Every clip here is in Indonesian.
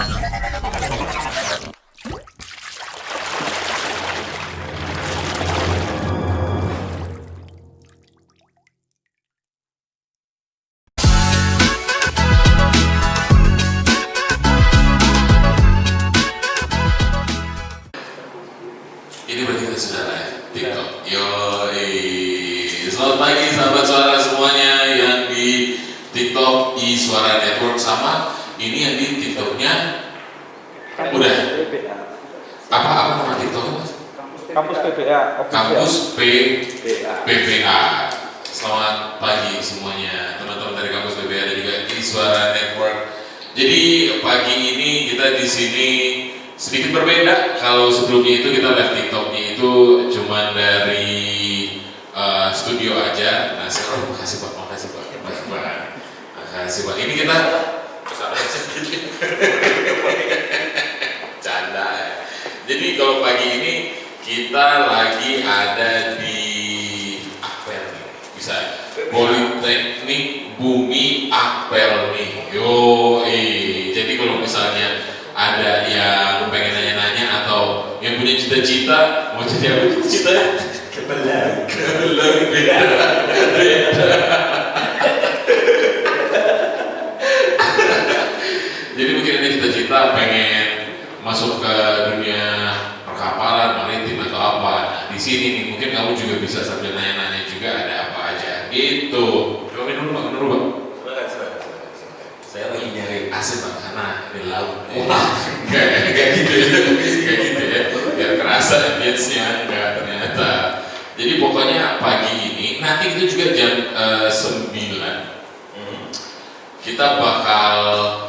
Ini berarti kita sudah live TikTok. Selamat pagi sahabat suara semuanya yang di TikTok Suara Network, sama ini yang di TikToknya udah apa nama TikToknya mas? Kampus PPA. Kampus PPA. Selamat pagi semuanya teman-teman dari Kampus PPA dan juga Suara Network. Jadi pagi ini kita di sini sedikit berbeda. Kalau sebelumnya itu kita live TikToknya itu cuma dari studio aja. Nah sekarang makasih pak. Ini kita canda. Jadi kalau pagi ini kita lagi ada di Akpel nih, bisa Politeknik Bumi Akpel nih. Jadi kalau misalnya ada yang pengen nanya-nanya atau yang punya cita-cita mau jadi apa cita-citanya? Kebelang beda. Jadi mungkin ada cita-cita pengen masuk ke dunia perkapalan, maritim atau apa. Nah, di sini nih mungkin kamu juga bisa sambil nanya-nanya juga ada apa aja gitu. Coba minum dulu bang. Saya lagi nyari asin bang, karena di laut. Kayak gitu ya. Biar kerasa ambience-nya, enggak ternyata. Jadi pokoknya pagi ini nanti kita juga jam 9 kita bakal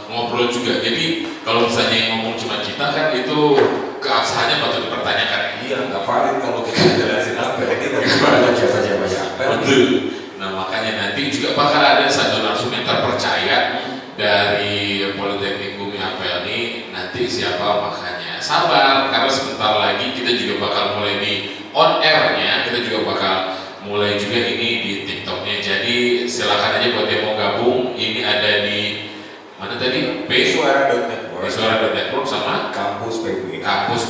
ngobrol juga. Jadi kalau misalnya yang ngomong cuma kita kan itu keabsahannya patut dipertanyakan. Iya, nggak valid kalau kita jelasin apa. Kita nggak siapa apa. Betul. Nah makanya nanti juga bakal ada satu narasumber yang terpercaya dari Politeknik Bumi Apel ini. Nanti siapa makanya sabar, karena sebentar lagi kita juga bakal mulai di on airnya. Kita juga bakal mulai juga ini di TikToknya. Jadi silakan aja buat yang mau gabung. Ini ada di mana tadi? Suara.network sama Kampus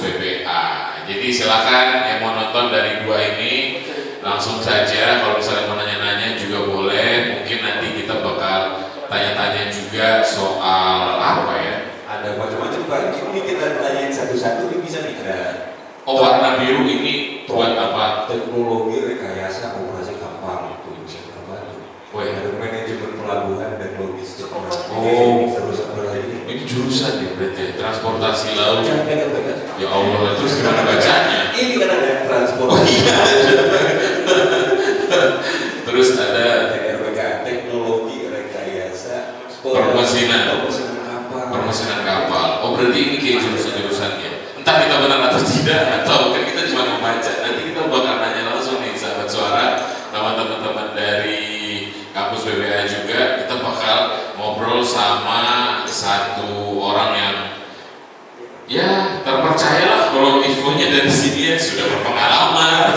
PPA. Jadi silakan yang mau nonton dari dua ini langsung saja. Kalau misalnya mau nanya-nanya juga boleh. Mungkin nanti kita bakal tanya-tanya juga soal apa ya? Ada macam-macam Pak. Ini kita tanyain satu-satu, ini bisa nih ada. Oh warna biru ini buat apa? Teknologi rekayasa operasi kapal itu bisa apa? Ada manajemen pelabuhan dan logistik. Terus apa lagi? Ini jurusan ya berarti ya? Transportasi laut. Ya Allah, terus gimana bacanya? Ini kan ada transportasi. Terus ada TRWK, teknologi rekayasa permesinan kapal. Oh berarti ini kayak jurusan-jurusannya. Entah kita benar atau tidak, atau kan kita cuma membaca. Nanti kita bakal nanya langsung nih sahabat suara sama teman-teman dari Kampus PPA juga. Kita bakal ngobrol sama satu orang yang ya terpercayalah kalau infonya dari sini ya sudah berpengalaman.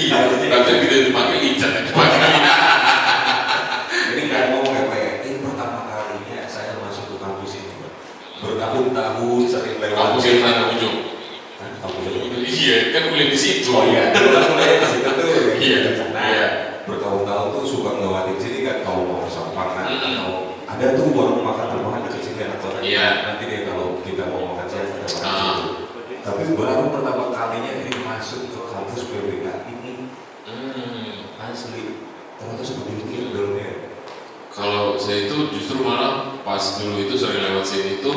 Iya, kalau kita dipakai ijat dipakai. Jadi nggak ngomong apa ya? Ini pertama kalinya saya masuk ke kampus ini. Bertahun-tahun sering lewat. Kampus yang mana ujung? Kampus ini. Iya, kan kuliah di situ. Oh iya, mulai di situ tuh. Iya. Bertahun-tahun tuh suka ngelewatin sini kan, kalau mau sampang atau ada tuh warung makan rumahan dekat sini atau nanti deh kalau kita mau makan siang kita makan situ. Tapi baru pertama kalinya ini masuk ke kampus PPA ini. Asli, ternyata seperti itu dalamnya. Kalau saya itu justru malah pas dulu itu sering lewat sini itu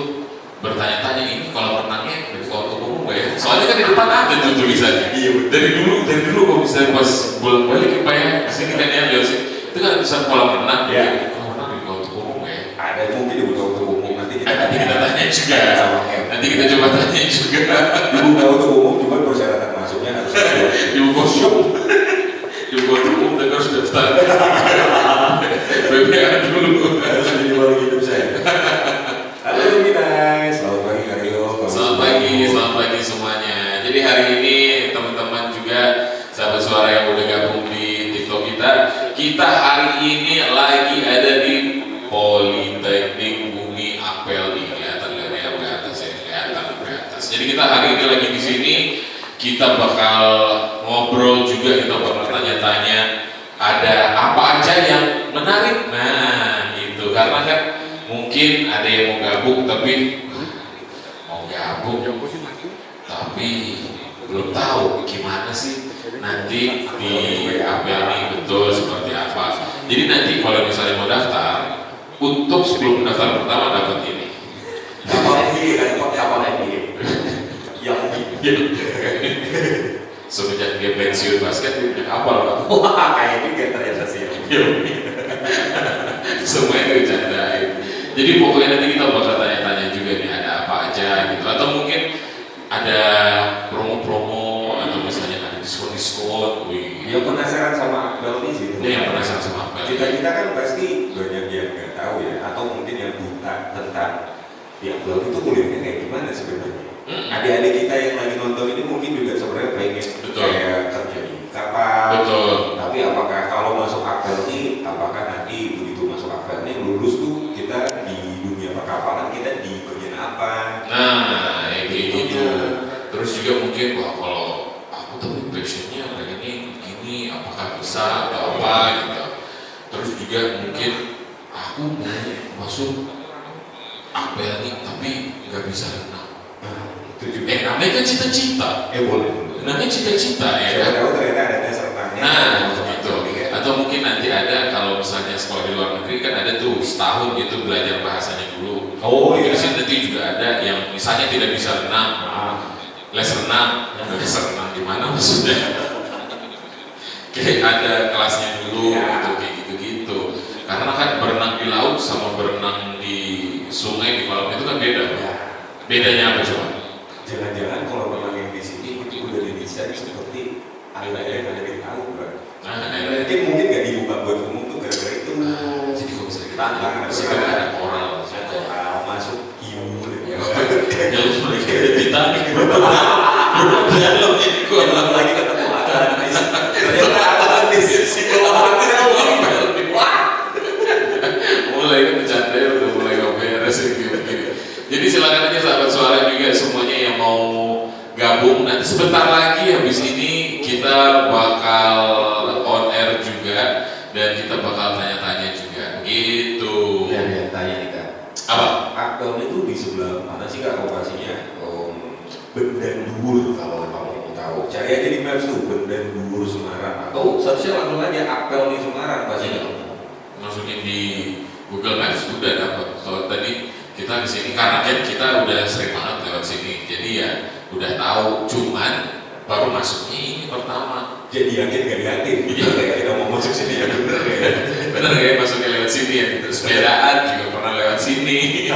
bertanya-tanya ini kalau renangnya dari foto umum nggak ya? Soalnya kan di depan ada tuh tulisannya. Iya. Dari dulu kalau misalnya pas bolak-balik Pak ya sini kan ya lihat sih itu kan bisa kolam renang. Iya. Kolam renang di foto umum nggak ya? Ada mungkin di foto umum nanti kita tanya juga. Nanti kita coba tanya juga. Di foto umum cuma persyaratan masuknya harus di foto umum. Di foto umum tapi harus daftar. BPA dulu. Harus minimal hidup saya. Halo Minas, selamat pagi Aryo. Selamat pagi semuanya. Jadi hari ini teman-teman juga sahabat suara yang udah gabung di TikTok kita hari ini lagi ada di Politeknik Bumi Apel. Kelihatan nggak nih apa kita hari ini lagi di sini, kita bakal ngobrol juga, kita bakal tanya-tanya ada apa aja yang menarik. Nah, itu karena kan mungkin ada yang mau gabung tapi belum tahu gimana sih nanti di apel ini betul seperti apa. Jadi nanti kalau misalnya mau daftar, untuk sebelum daftar pertama dapat ini. Kapal NBA. Yang Semenjak dia pensiun basket dia punya kapal Pak. Wah, kayak juga ternyata sih. Semua itu bercandain. Jadi pokoknya nanti kita bakal tanya-tanya juga nih ada apa aja gitu, atau mungkin ada promo-promo atau misalnya ada diskon-diskon. Yang penasaran sama apel ini sih. Yang penasaran sama apel. Kita kan pasti banyak yang nggak tahu ya, atau mungkin yang buta tentang di apel itu kuliahnya kayak gimana sebenarnya. Adik-adik kita yang lagi nonton ini mungkin juga sebenarnya pengen kayak kerja di kapal. Betul. Tapi apakah kalau masuk apel ini, apakah nanti begitu masuk apel ini lulus tuh kita di dunia perkapalan kita di bagian apa? Nah, kayak gitu. Terus juga mungkin kalau aku tuh passionnya pengennya gini, apakah bisa atau apa gitu. Terus juga mungkin aku mau masuk apel nih tapi nggak bisa renang. Namanya kan cita-cita. Boleh. Namanya cita-cita ya kan. Tahu ternyata ada dasar renangnya. Nah, gitu. Atau mungkin nanti ada kalau misalnya sekolah di luar negeri kan ada tuh setahun gitu belajar bahasanya dulu. Di sini nanti juga ada yang misalnya tidak bisa renang, les renang, les renang di mana maksudnya? Kayak ada kelasnya dulu gitu, kayak gitu-gitu. Karena kan berenang di laut sama berenang di sungai di kolam itu kan beda. Bedanya apa coba? Jangan-jangan kalau memang yang di sini itu udah didesain seperti air-air yang ada di laut, Bang. Mungkin nggak dibuka buat umum tuh gara-gara itu. Jadi kalau bisa tantangan ada koral, masuk hiu ya. Jalur mereka ada Titanic dalam ini kolam lagi ketemu Atlantis. Ternyata Atlantis si mulai kan bercanda udah mulai gak beres gitu. Jadi silakan aja sahabat suara juga semuanya yang mau gabung. Nanti sebentar lagi habis ini kita bakal on air juga dan kita bakal tanya-tanya juga gitu. Ya tanya nih Kak. Apa? Apel itu di sebelah mana sih Kak lokasinya? Bendan-Duur kalau kamu mau tahu. Cari aja di Maps tuh Bendan-Duur Semarang. Atau search langsung aja apel di Semarang pasti masukin di Google Maps udah dapat. So tadi kita di sini karena kan kita udah sering banget lewat sini, jadi ya udah tahu. Cuman baru masuknya ini pertama. Jadi yakin gak yakin? Kayak kita mau masuk sini ya bener ya. Bener ya masuknya lewat sini ya. Terus sepedaan juga pernah lewat sini.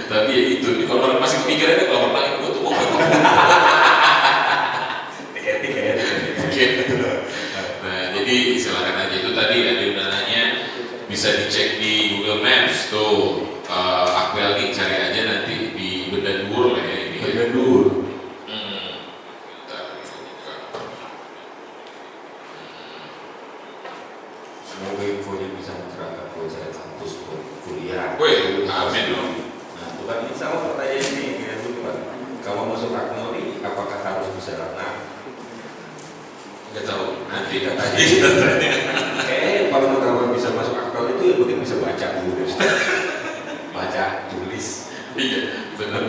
Tapi ya itu kalau masih pikirannya kalau pernah itu tuh mau. Nah jadi silakan aja itu tadi ada undangannya bisa dicek di Google Maps tuh. Apel nih cari aja nanti di Bendan-Duur lah ya ini. Bendan-Duur. Semoga infonya bisa mencerahkan buat saya kampus buat kuliah. Amin dong. Nah, itu kan ini sama pertanyaan ini ya dulu Pak. Kalau masuk akmori, apakah harus bisa renang? Nggak tahu. Nanti tanya. Kayaknya kalau bisa masuk akmori itu yang penting bisa baca dulu deh. Baca, tulis. Iya, benar.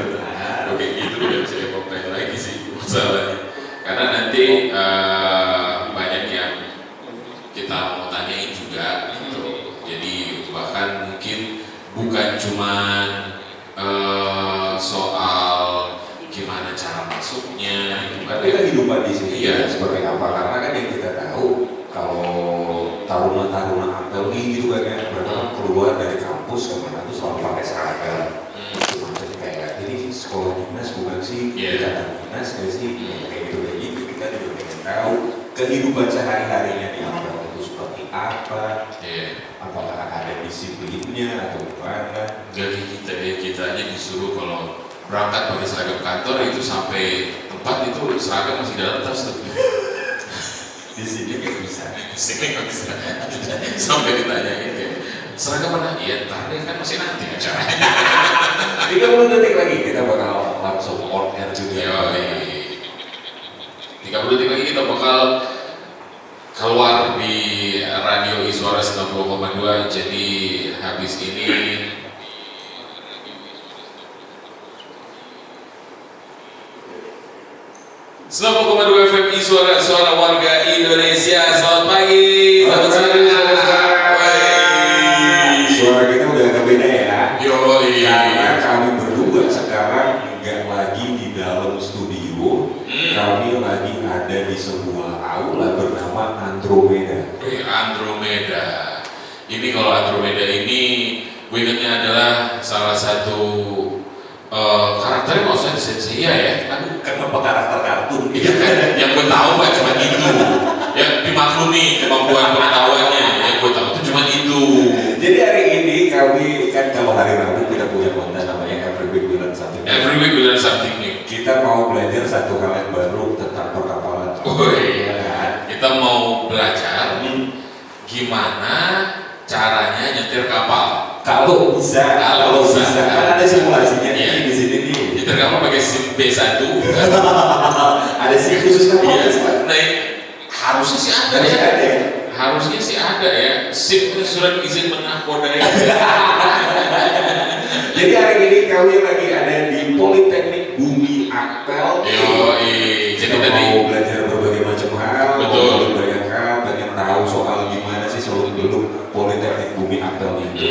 Oke, itu udah bisa dikomplain lagi sih masalahnya. Karena nanti banyak yang kita mau tanyain juga gitu. Jadi bahkan mungkin bukan cuman soal gimana cara masuknya, tapi kehidupan di sini seperti apa? Karena kan yang kita tahu kalau taruna apel gitu kan ya, mereka keluar dari kampus kemana tuh selalu pakai seragam. Maksudnya kayak jadi sekolah dinas bukan sih, ikatan dinas kayak sih, kayak gitu kita juga pengen tahu kehidupan sehari-harinya di apel itu seperti apa. Apakah ada disiplinnya atau gimana? Jadi kita aja disuruh kalau berangkat pakai seragam kantor itu sampai tempat itu seragam masih dalam tas tuh. Di sini nggak bisa. Di sini nggak bisa. Sampai ditanyain kayak seragam mana? Iya, ntar deh kan masih nanti acaranya. 30 detik lagi kita bakal langsung on air juga. 30 detik lagi kita bakal keluar di radio Iswara 90,2. Jadi habis ini 90,2 FM Iswara, suara warga Indonesia. Selamat pagi. Selamat pagi. Suara kita udah agak beda ya. Yoi. Karena kami berdua sekarang nggak lagi di dalam studio. Kami lagi ada di sebuah aula bernama Andromeda. Andromeda. Ini kalau Andromeda ini, gue ingatnya adalah salah satu karakternya nggak usah disensei ya. Kenapa karakter kartun? Iya kan, yang gue tahu kan cuma itu. Yang dimaklumi kemampuan pengetahuannya, yang gue tahu itu cuma itu. Jadi hari ini kami kan kalau hari Rabu kita punya konten namanya Every Week We Learn Something. Every week we learn something new. Kita mau belajar satu hal yang baru tentang perkapalan. Iya kan? Kita mau belajar gimana caranya nyetir kapal. Kalau bisa. Kan ada simulasinya Iya. di sini nih. Nyetir kapal pakai SIM B1. Ada SIM khusus kapal. Iya. Nah, harusnya sih ada ya. Harusnya sih ada ya. SIM itu surat izin mengakodai. Jadi hari ini kami lagi ada di Politeknik Bumi Akpel. Jadi Kita tadi mau belajar berbagai macam hal. Betul. Mau banyak hal, pengen tahu soal gimana sih seluk-beluk Politeknik Bumi Akpel itu.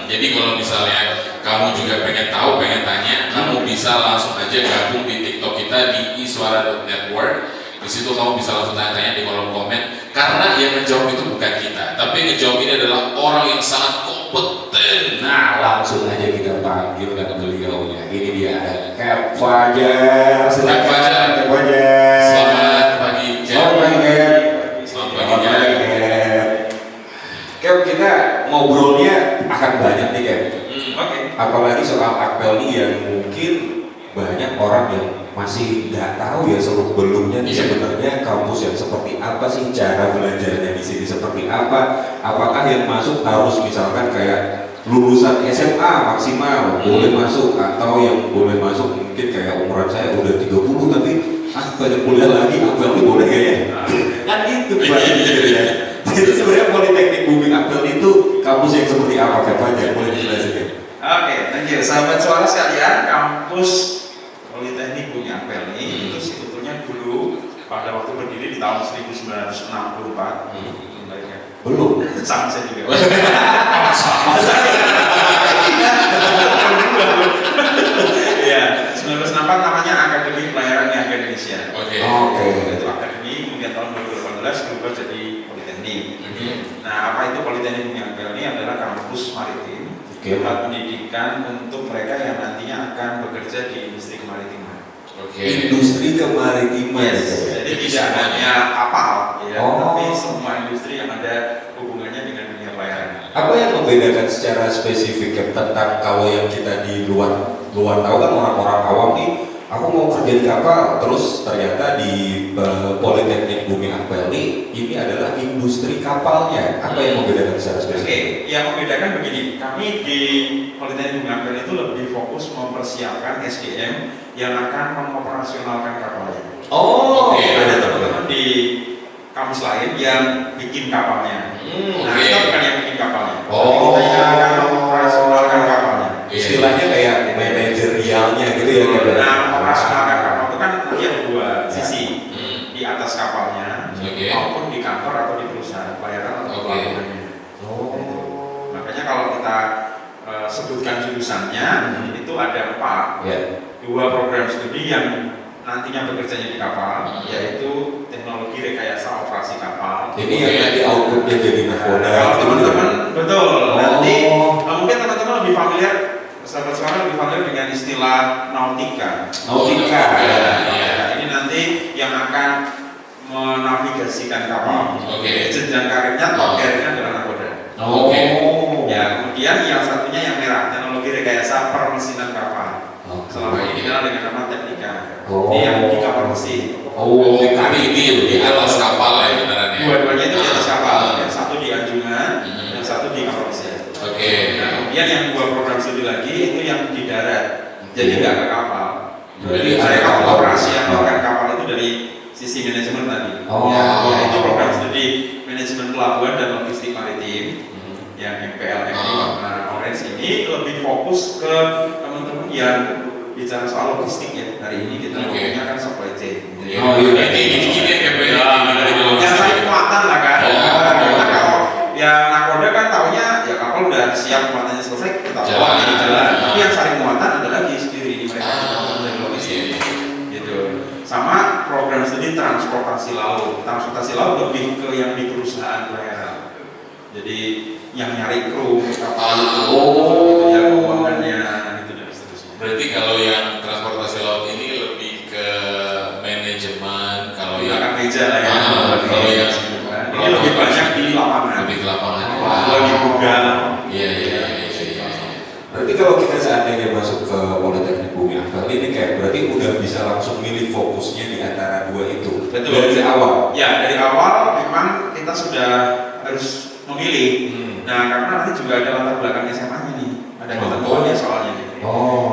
jadi kalau misalnya kamu juga pengen tahu, pengen tanya, kamu bisa langsung aja gabung di TikTok kita di iswara.network. Di situ kamu bisa langsung tanya-tanya di kolom komen. Karena yang ngejawab itu bukan kita, tapi yang ngejawab ini adalah orang yang sangat kompeten. Nah, langsung aja kita panggilkan beliaunya. Ini dia ada Cap Fajar. Cap Fajar. Cap Fajar. Selamat pagi, Cap. Selamat pagi, Cap. Selamat pagi, Cap. Cap, kita ngobrolnya akan banyak nih, Cap. Oke. Apalagi soal Akpel ini yang mungkin banyak orang yang masih nggak tahu ya seluk-beluknya sebenarnya kampus yang seperti apa sih, cara belajarnya di sini seperti apa, apakah yang masuk harus misalkan kayak lulusan SMA maksimal boleh masuk, atau yang boleh masuk mungkin kayak umuran saya udah 30 tapi banyak kuliah lagi, Akpel ini boleh gak ya? Kan gitu Pak. Jadi sebenarnya Politeknik Bumi Akpel itu kampus yang seperti apa, Kak Fajar? Boleh dijelasin ya? Oke, thank you. Sahabat suara sekalian, kampus Politeknik Bumi Akpel ini itu sebetulnya dulu pada waktu berdiri di tahun 1964. Belum. Sama saya juga. Ya, 1964 namanya Akademi Pelayaran Niaga Indonesia. Oke. Itu akademi, kemudian tahun 2018 berubah jadi Politeknik. Nah, apa itu Politeknik Bumi Akpel ini adalah kampus maritim. Tempat pendidikan untuk mereka yang nantinya akan bekerja di industri kemaritiman. Industri kemaritiman. Jadi tidak hanya kapal, ya, tapi semua industri yang ada hubungannya dengan dunia pelayaran. Apa yang membedakan secara spesifik tentang kalau yang kita di luar tahu kan orang-orang awam nih, aku mau kerja di kapal, terus ternyata di Politeknik Bumi Akpel ini adalah industri kapalnya. Apa yang membedakan secara spesifik? Yang membedakan begini, kami di Politeknik Bumi Akpel itu lebih fokus mempersiapkan SDM yang akan mengoperasionalkan kapalnya. Ada teman-teman di kampus lain yang bikin kapalnya. Nah, kita bukan yang bikin kapalnya. Kita yang akan mengoperasionalkan kapalnya. Istilahnya kayak manajerialnya gitu ya. Nah, mengoperasionalkan kapal itu kan nanti ada dua sisi, di atas kapalnya maupun di kantor atau di perusahaan pelayaran atau pelabuhannya. Makanya kalau kita sebutkan jurusannya itu ada 4. 2 program studi yang nantinya bekerjanya di kapal, yaitu teknologi rekayasa operasi kapal. Ini yang nanti outputnya jadi nakoda. Kalau teman-teman betul, nanti mungkin teman-teman lebih familiar, sahabat suara lebih familiar dengan istilah nautika. Ini nanti yang akan menavigasikan kapal. Jenjang karirnya, top karirnya adalah nakoda. Ya, kemudian yang satunya yang merah, teknologi rekayasa permesinan kapal. Selama ini dikenal dengan nama teknika. Ini yang di kapal mesin. Tapi ini di atas kapal ya beneran ya. Dua-duanya itu di atas kapal. Yang satu di anjungan, yang satu di kapal mesin. Nah, kemudian yang 2 program studi lagi itu yang di darat. jadi nggak ke kapal. Jadi Saya kapal operasi yang melakukan kapal itu dari sisi manajemen tadi. Ya, itu program studi manajemen pelabuhan dan logistik maritim yang MPLM warna orange ini lebih fokus ke teman-teman yang bicara soal logistik ya. Hari ini kita ngomongnya kan supply chain. Ini Yang saya muatan lah kan. Karena kalau yang nakoda kan taunya ya kapal udah siap muatannya selesai kita bawa jadi jalan. Tapi yang cari muatan adalah di sendiri ini mereka dari logistik. Gitu. Sama program studi transportasi laut. Transportasi laut lebih ke yang di perusahaan pelayaran. Jadi yang nyari kru kapal itu, ya keuangannya gitu dan seterusnya. Berarti kalau yang transportasi laut ini lebih ke manajemen, kalau yang meja lah ya. Kalau yang ini lebih banyak di lapangan. Lebih ke lapangan. Di gudang. Iya. Berarti kalau kita seandainya masuk ke Politeknik Bumi Akbar ini kayak berarti udah bisa langsung milih fokusnya di antara dua itu. Betul. Dari awal. Ya, dari awal memang kita sudah harus memilih. Nah, karena nanti juga ada latar belakang SMA-nya nih. Ada ketentuannya soalnya.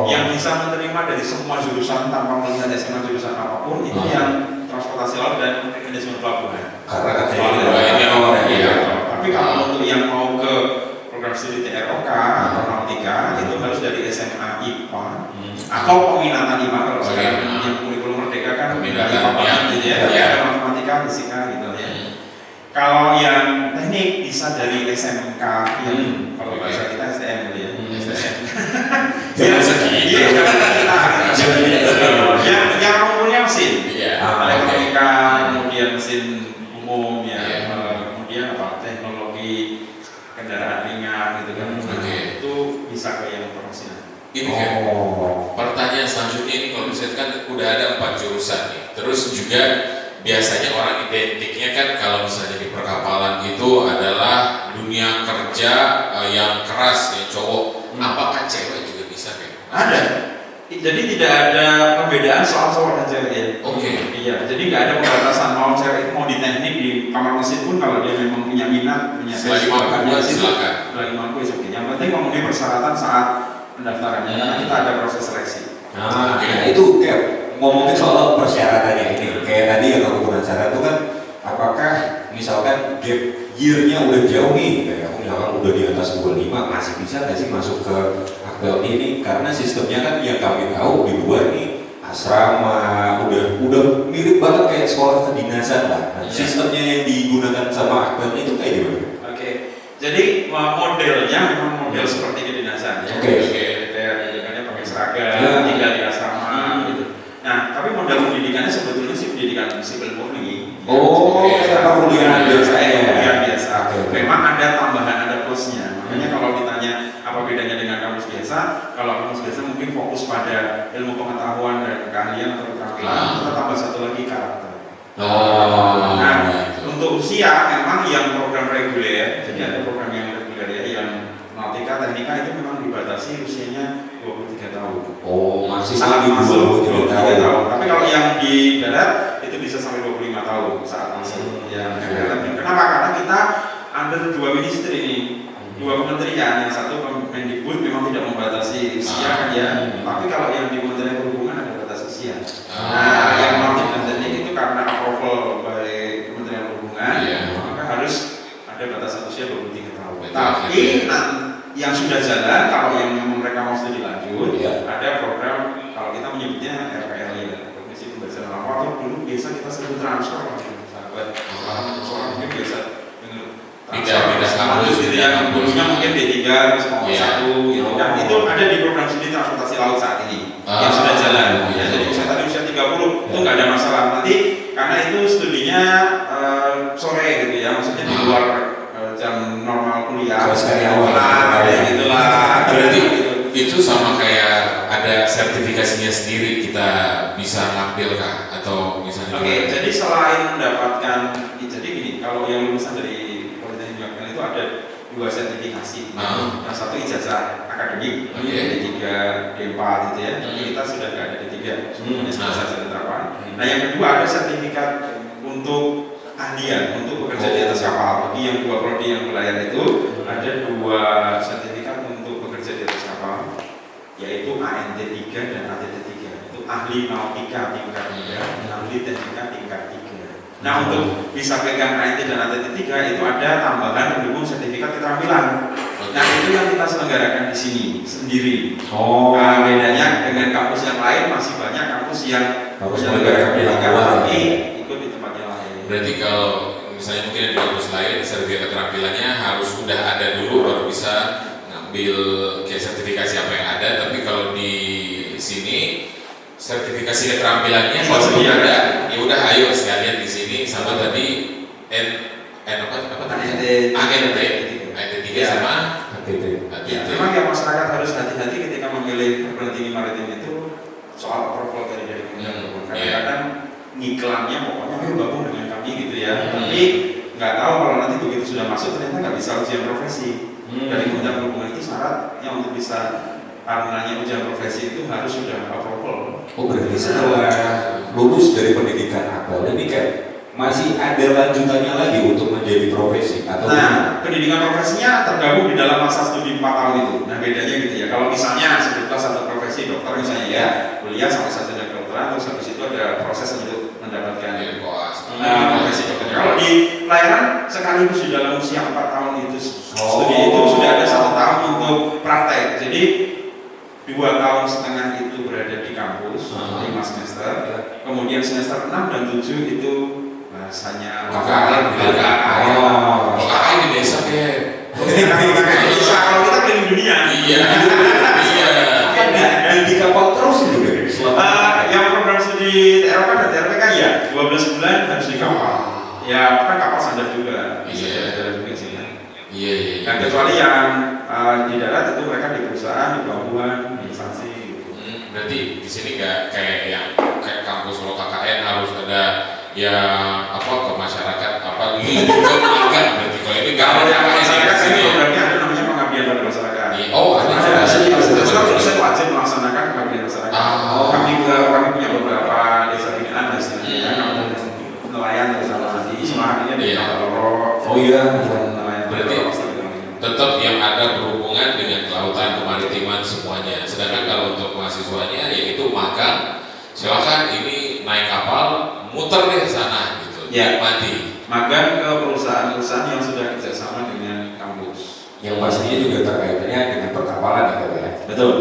Yang bisa menerima dari semua jurusan tanpa melihat SMA jurusan apapun itu yang transportasi laut dan manajemen pelabuhan. Karena kan Tapi kalau untuk yang mau ke program studi TROK atau nautika itu harus dari SMA IPA atau peminatan IPA kalau sekarang yang kurikulum merdeka kan peminatan IPA gitu ya, ada matematika, fisika gitu ya. Kalau yang teknik bisa dari SMK yang kalau bahasa kita STM gitu ya. Yang umumnya mesin, elektronika, kemudian mesin umum ya, kemudian apa teknologi kendaraan ringan gitu kan. Itu bisa ke yang profesional. Ini kan pertanyaan selanjutnya ini kalau misalnya kan udah ada 4 jurusan nih, terus juga biasanya orang identiknya kan kalau misalnya di perkapalan itu adalah dunia kerja yang keras ya cowok. Apakah cewek juga bisa kayak? Ada. Jadi tidak ada perbedaan soal cowok dan cewek ya. Iya. Jadi nggak ada pembatasan mau cewek mau di teknik di kamar mesin pun kalau dia memang punya minat punya selagi mampu silakan. Selagi mampu itu oke. Yang penting memenuhi persyaratan saat pendaftarannya karena kita ada proses seleksi. Nah, itu kayak ngomongin soal persyaratannya ini. Kayak tadi yang aku penasaran itu kan apakah misalkan gap year-nya udah jauh nih, kayak aku misalkan udah di atas 25 masih bisa nggak sih masuk ke akpel ini? Karena sistemnya kan yang kami tahu di luar nih asrama udah mirip banget kayak sekolah kedinasan lah. Nah, sistemnya yang digunakan sama akpel itu kayak gimana? Jadi modelnya memang model seperti kedinasan ya. Pendidikannya pakai seragam, tinggal di asrama gitu. Nah, tapi model pendidikannya sebetulnya sih pendidikan sipil murni. Kuliah biasa. Memang ada tambahan, ada plusnya. Makanya kalau ditanya apa bedanya dengan kampus biasa, kalau kampus biasa mungkin fokus pada ilmu pengetahuan dan keahlian atau keterampilan, kita tambah satu lagi karakter. Nah, untuk usia memang yang program reguler, jadi ada program yang reguler ya, yang nautika, teknika itu memang dibatasi usianya 23 tahun. Masih saat masuk 23 tahun. Tapi kalau yang di darat itu bisa sampai 25 tahun saat masuk. Kenapa? Karena kita under 2 ministry ini, 2 kementerian, yang satu Kemendikbud memang tidak membatasi usia kan ya. Tapi kalau yang di Kementerian Perhubungan ada batas usia. Nah, yang nautik dan teknik itu karena approval dari Kementerian Perhubungan, maka harus ada batasan usia 23 tahun. Tapi yang sudah jalan, kalau yang mereka mau studi lanjut, ada program kalau kita menyebutnya RPL ya, Komisi Pembelajaran Lama atau dulu biasa kita sebut transfer, sahabat orang mungkin biasa dengar kampus gitu ya, dulunya mungkin D3 terus mau S1 gitu kan, itu ada di program studi transportasi laut saat ini yang sudah jalan ya. Jadi misalnya tadi usia 30 itu nggak ada masalah nanti karena itu studinya sore gitu ya, maksudnya di luar jam normal kuliah gitulah. Berarti itu sama kayak ada sertifikasinya sendiri kita bisa ngambil kah atau misalnya? Jadi selain mendapatkan, jadi gini, kalau yang lulusan dari Politeknik itu ada 2 sertifikasi. Yang satu ijazah akademik, D3, D4 gitu ya. Kita sudah nggak ada D3, semuanya sudah sarjana terapan. Nah yang kedua ada sertifikat untuk ahlian untuk bekerja di atas kapal. Bagi yang 2 prodi yang berlayar itu ada 2 sertifikat untuk bekerja di atas kapal, yaitu ANT 3 dan ATT3. Itu ahli nautika tingkat 3, ahli teknika tingkat 3. Nah, untuk bisa pegang AIT dan ATT3 itu ada tambahan pendukung sertifikat keterampilan. Nah, itu yang kita selenggarakan di sini sendiri. Nah, bedanya dengan kampus yang lain, masih banyak kampus yang harus menyelenggarakan pendidikan luar, tapi ikut di tempat yang lain. Berarti kalau misalnya mungkin di kampus lain sertifikat keterampilannya harus udah ada dulu baru bisa ngambil kayak sertifikasi apa yang ada, tapi kalau di sini sertifikasi keterampilannya kalau belum ada, ya udah ayo sekalian di sini sama tadi ANT3 sama ATT. Ya, memang ya masyarakat harus hati-hati ketika memilih perguruan tinggi maritim itu soal approval dari Kementerian Perhubungan. Kadang-kadang ngiklannya pokoknya ayo gabung dengan kami gitu ya. Tapi nggak tahu kalau nanti begitu sudah masuk ternyata nggak bisa ujian profesi. Dari Kementerian Perhubungan itu syaratnya untuk bisa karenanya ujian profesi itu harus sudah approval. Oh, berarti setelah lulus dari pendidikan akal ini kan masih ada lanjutannya lagi untuk menjadi profesi atau pendidikan profesinya tergabung di dalam masa studi 4 tahun itu. Nah, bedanya gitu ya. Kalau misalnya sebutlah satu profesi dokter misalnya ya, kuliah sampai sarjana kedokteran, terus habis itu ada proses untuk mendapatkan profesi dokter. Kalau di pelayaran sekaligus di dalam usia 4 tahun itu studi itu sudah ada 1 tahun untuk praktek. Jadi 2,5 tahun itu berada di kampus, 5 semester. Kemudian semester 6 dan 7 itu bahasanya KKN di desa kayak bisa kalau kita keliling dunia. Iya. di kapal terus juga Yang program studi TROK dan TRPK ya 12 bulan harus di kapal. Ya kan kapal sandar juga. Iya. Nah, kecuali yang di darat itu mereka di perusahaan, di pelabuhan, di instansi gitu. Berarti di sini nggak kayak yang kayak kampus kalau KKN harus ada ya apa ke masyarakat apa ini juga magang, berarti kalau ini nggak ada Kalau yang KKN masyarakat di sini. programnya ada namanya pengabdian pada masyarakat. Oh, ada juga. Saya wajib melaksanakan pengabdian masyarakat. Kami punya beberapa desa binaan dan sebagainya. Nelayan bersama nanti semangatnya di Kaloro. Oh iya. Berarti tetap yang ada berhubungan dengan kelautan, kemaritiman semuanya. Sedangkan kalau untuk mahasiswanya yaitu magang, silakan ini naik kapal, muter deh ke sana gitu. Ya. Mati. Magang ke perusahaan-perusahaan yang sudah kerjasama dengan kampus. Yang pastinya juga terkaitannya dengan perkapalan ya. Betul.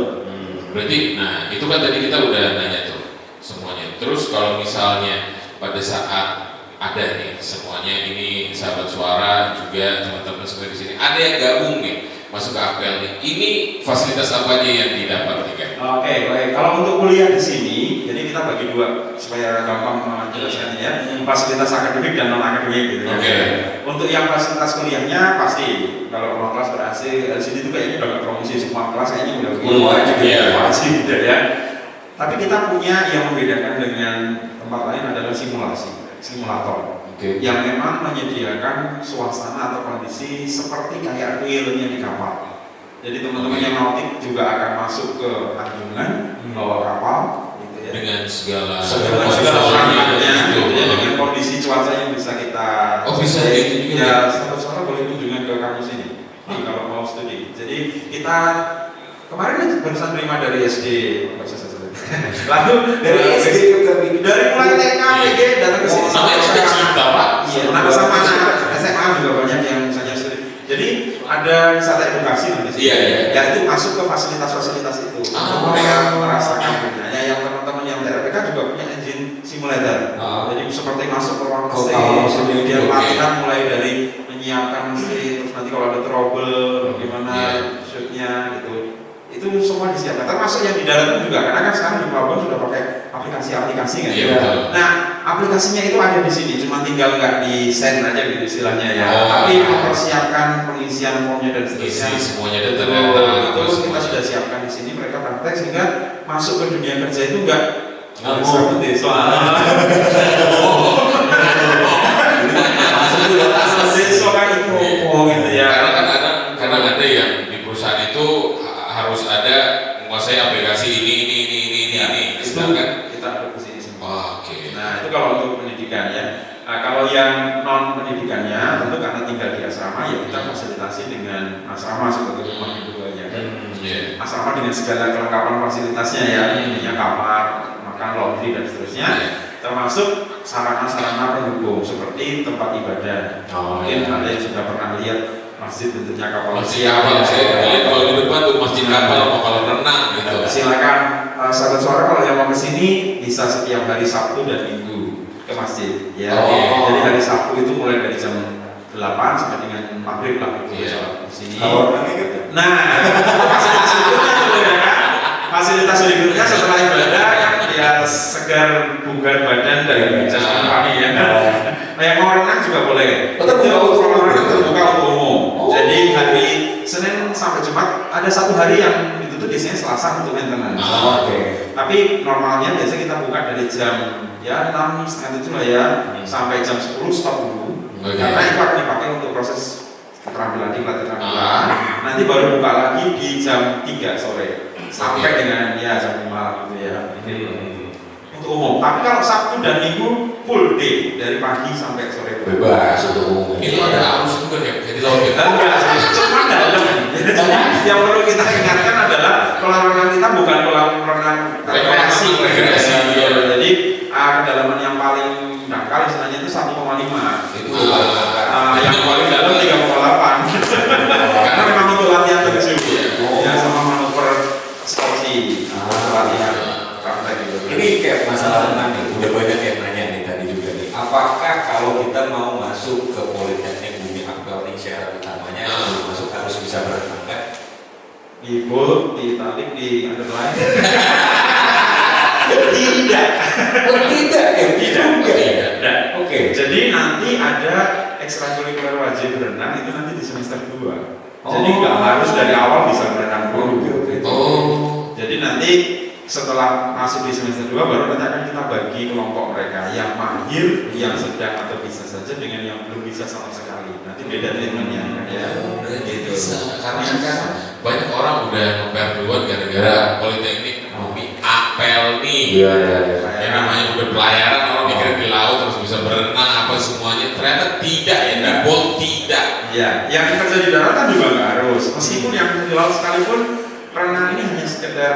Berarti, nah itu kan tadi kita udah nanya tuh semuanya. Terus kalau misalnya pada saat ada nih semuanya ini sahabat suara juga teman-teman semua di sini ada yang gabung nih masuk ke APL nih. Ini fasilitas apa aja yang didapat nih kan? Oke, baik. Kalau untuk kuliah di sini, jadi kita bagi dua supaya gampang menjelaskannya ya. Fasilitas akademik dan non akademik gitu ya. Oke. Untuk yang fasilitas kuliahnya pasti kalau ruang kelas ber-AC, di sini tuh kayaknya udah nggak promosi semua kelas kayaknya udah wajib gitu ya. Tapi kita punya yang membedakan dengan tempat lain adalah simulator. Yang memang menyediakan suasana atau kondisi seperti kayak realnya di kapal. Jadi teman-teman yang nautik juga akan masuk ke anjungan bawa kapal gitu ya. Dengan segala perangkatnya gitu ya, dengan kondisi cuaca yang bisa kita bisa gitu juga ya, sahabat-sahabat boleh kunjungan ke kampus ini kalau mau studi. Jadi kita kemarin barusan terima dari SD lalu dari SD dari mulai TK PG datang ke sini sampai cinta Pak. Iya, sama anak SMA juga banyak yang misalnya studi. Jadi ada wisata edukasi di sini. Ya itu masuk ke fasilitas-fasilitas itu. Mereka merasakan ya, yang teman-teman yang TRPK juga punya engine simulator. Jadi seperti masuk ke ruang mesin, kemudian latihan mulai dari menyiapkan mesin, terus nanti kalau ada trouble bagaimana shootnya gitu. Itu semua disiapkan, termasuk yang di darat pun juga, karena kan sekarang di pelabuhan sudah pakai aplikasi-aplikasi kan. Nah, aplikasinya itu ada di sini, cuma tinggal nggak di send aja gitu istilahnya ya. Tapi mempersiapkan pengisian formnya dan seterusnya. Semuanya data-data itu kita sudah siapkan di sini, mereka praktek sehingga masuk ke dunia kerja itu nggak seperti soal. Soal itu gitu ya. Karena ada yang di perusahaan itu harus ada menguasai aplikasi ini. Sedangkan kita adopsi semua. Oke. Nah itu kalau untuk pendidikan ya. Nah, kalau yang non pendidikannya tentu karena tinggal di asrama ya kita fasilitasi dengan asrama sebagai rumah keduanya kan. asrama dengan segala kelengkapan fasilitasnya ya, punya kamar, makan, laundry dan seterusnya, termasuk sarana-sarana pendukung seperti tempat ibadah. Mungkin ada yang sudah pernah lihat masjid bentuknya kapal. Masjid kapal, saya lihat kalau di depan tuh masjid kapal atau kalau renang gitu. Silakan sahabat suara kalau yang mau kesini bisa setiap hari Sabtu dan Minggu ke masjid. Ya. Jadi hari Sabtu itu mulai dari jam 8 sampai dengan maghrib lah itu sholat di sini. Nah, fasilitas berikutnya setelah ibadah ya segar bugar badan dari jasmani kami ya. Yang mau renang juga boleh. Terbuka untuk umum. Jadi hari Senin sampai Jumat ada satu hari yang ditutup biasanya Selasa untuk maintenance. Tapi normalnya biasa kita buka dari jam ya 6 setengah 7 lah ya sampai jam 10 stop dulu. Karena itu akan dipakai untuk proses keterampilan keterampilan. Nanti baru buka lagi di jam 3 sore sampai dengan ya jam 5 gitu ya. Untuk umum. Tapi kalau Sabtu dan Minggu full day dari pagi sampai sore bebas untuk umum. Itu ada arus juga ya, jadi laut ya. Cuma dalam. Yang perlu kita ingatkan adalah kolam renang kita bukan kolam renang rekreasi. Jadi kedalaman yang paling dangkal istilahnya itu 1,5. Itu yang paling dalam 3,8. Karena memang untuk latihan terjun ya sama manuver sporty latihan praktek gitu. Ini kayak masalah renang nih, udah banyak yang nanya nih tadi juga nih. Apakah kalau kita mau masuk ke Politeknik Bumi Akbar nih syarat utamanya masuk harus bisa berenang kan? Di bold, di italic, di underline. Tidak. Tidak. Oke. Jadi nanti ada ekstrakurikuler wajib berenang itu nanti di semester 2. Jadi nggak harus dari awal bisa berenang dulu. Jadi nanti setelah masuk di semester 2 baru nanti akan kita bagi kelompok mereka yang mahir, yang sedang atau bisa saja dengan yang belum bisa sama sekali. Nanti beda treatmentnya ya. Gitu. Karena kan banyak orang udah nge-pair duluan gara-gara Politeknik Bumi Apel nih. Yang namanya udah pelayaran, orang mikir di laut harus bisa berenang apa semuanya. Ternyata tidak ya, di boat tidak. Ya, yang kerja di daratan juga nggak harus. Meskipun yang di laut sekalipun renang ini hanya sekedar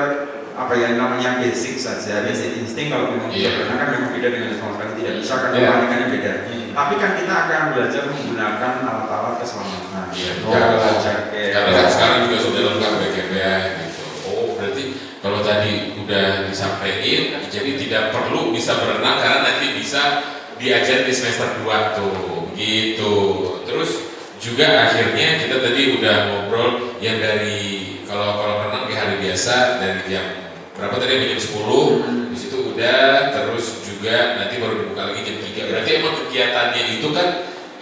apa ya namanya basic saja, basic insting. Kalau memang bisa berenang kan memang beda dengan sama sekali tidak bisa kan kepanikannya beda. Tapi kan kita akan belajar menggunakan alat-alat keselamatan. Karena kan sekarang juga sudah lengkap BGBA gitu. Berarti kalau tadi udah disampaikan, jadi tidak perlu bisa berenang karena nanti bisa diajar di semester 2 tuh, gitu. Terus juga akhirnya kita tadi udah ngobrol yang dari kalau renang di hari biasa dari jam berapa tadi jam 10 di situ udah, terus juga nanti baru dibuka lagi jam 3. Berarti emang kegiatannya itu kan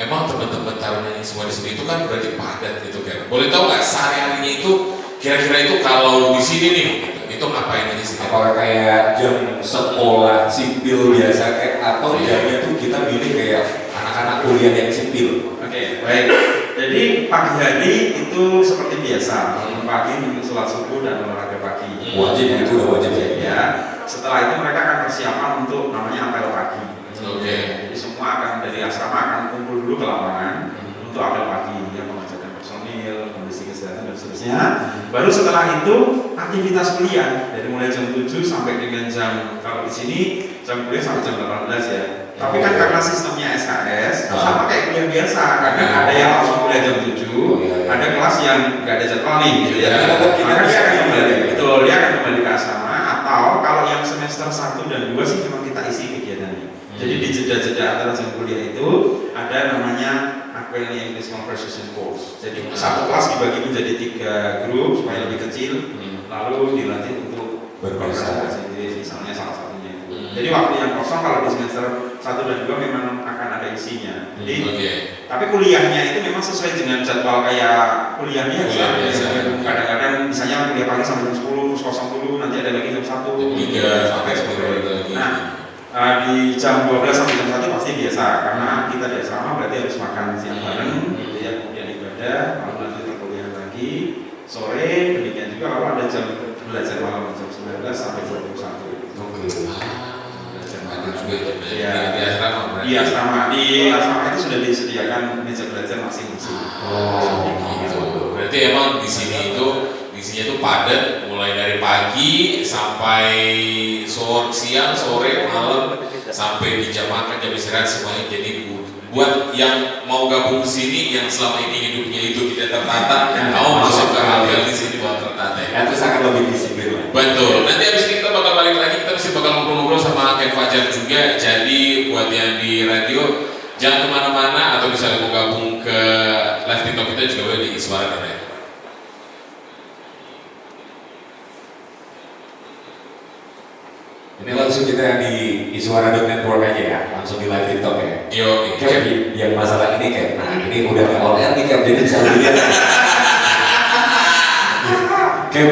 emang teman-teman tarunanya semua di sini itu kan berarti padat gitu kan. Boleh tahu nggak sehari-harinya itu kira-kira itu kalau di sini nih gitu, itu ngapain aja sih? Apakah kayak jam sekolah sipil biasa kayak atau jamnya tuh kita milih kayak anak-anak kuliah yang sipil? Oke, baik. Jadi pagi hari itu seperti biasa, bangun pagi untuk sholat subuh dan olahraga pagi. Wajib itu udah wajib ya. Setelah itu mereka akan persiapan untuk namanya apel pagi. Jadi semua akan dari asrama akan kumpul dulu ke lapangan untuk apel pagi, yang mengajarkan personil, kondisi kesehatan dan seterusnya. Baru setelah itu aktivitas kuliah dari mulai jam 7 sampai dengan jam kalau di sini jam kuliah sampai jam 18 ya. Tapi kan karena sistemnya SKS sama kayak kuliah biasa, karena ada yang langsung kuliah jam 7, ada kelas yang nggak ada jadwal nih gitu ya. Maka dia akan kembali, dia akan kembali ke asrama, atau kalau yang semester 1 dan 2 sih memang kita isi kegiatannya. Jadi di jeda-jeda antara jam kuliah itu ada namanya Aquarian English Conversation Course. Jadi satu kelas dibagi menjadi 3 grup supaya lebih kecil, lalu dilatih untuk berkonversasi Inggris misalnya salah satunya itu. Jadi waktu yang kosong kalau di semester 1 dan 2 memang akan ada isinya. Jadi tapi kuliahnya itu memang sesuai dengan jadwal kayak kuliahnya ya. Kadang-kadang misalnya kuliah pagi sampai jam 10 terus kosong dulu, nanti ada lagi jam 1, 3 sampai 10. Nah, di jam 12 sampai jam 1 pasti biasa karena kita di asrama berarti harus makan siang bareng gitu ya, kemudian ibadah, lalu nanti terkuliah lagi sore, demikian juga kalau ada jam belajar malam jam 19 sampai 21. Di asrama itu sudah disediakan meja belajar masing-masing. Gitu. Berarti emang di sini itu isinya tuh padat, mulai dari pagi sampai siang, sore, malam, sampai di jam makan, jam istirahat semuanya. Jadi buat yang mau gabung ke sini, yang selama ini hidupnya itu tidak tertata, mau masuk ke APL di sini bakal tertata ya. Terus akan lebih disiplin. Betul. Nanti abis ini kita bakal balik lagi, kita masih bakal ngobrol-ngobrol sama Ken Fajar juga. Jadi buat yang di radio, jangan kemana-mana, atau bisa mau gabung ke live TikTok kita juga boleh di Iswara.net. Ini langsung kita di Iswara.net aja ya, langsung di live TikTok ya. Yo, yang masalah ini kayak, nah ini udah nggak on air nih Cap, jadi bisa lihat. Cap,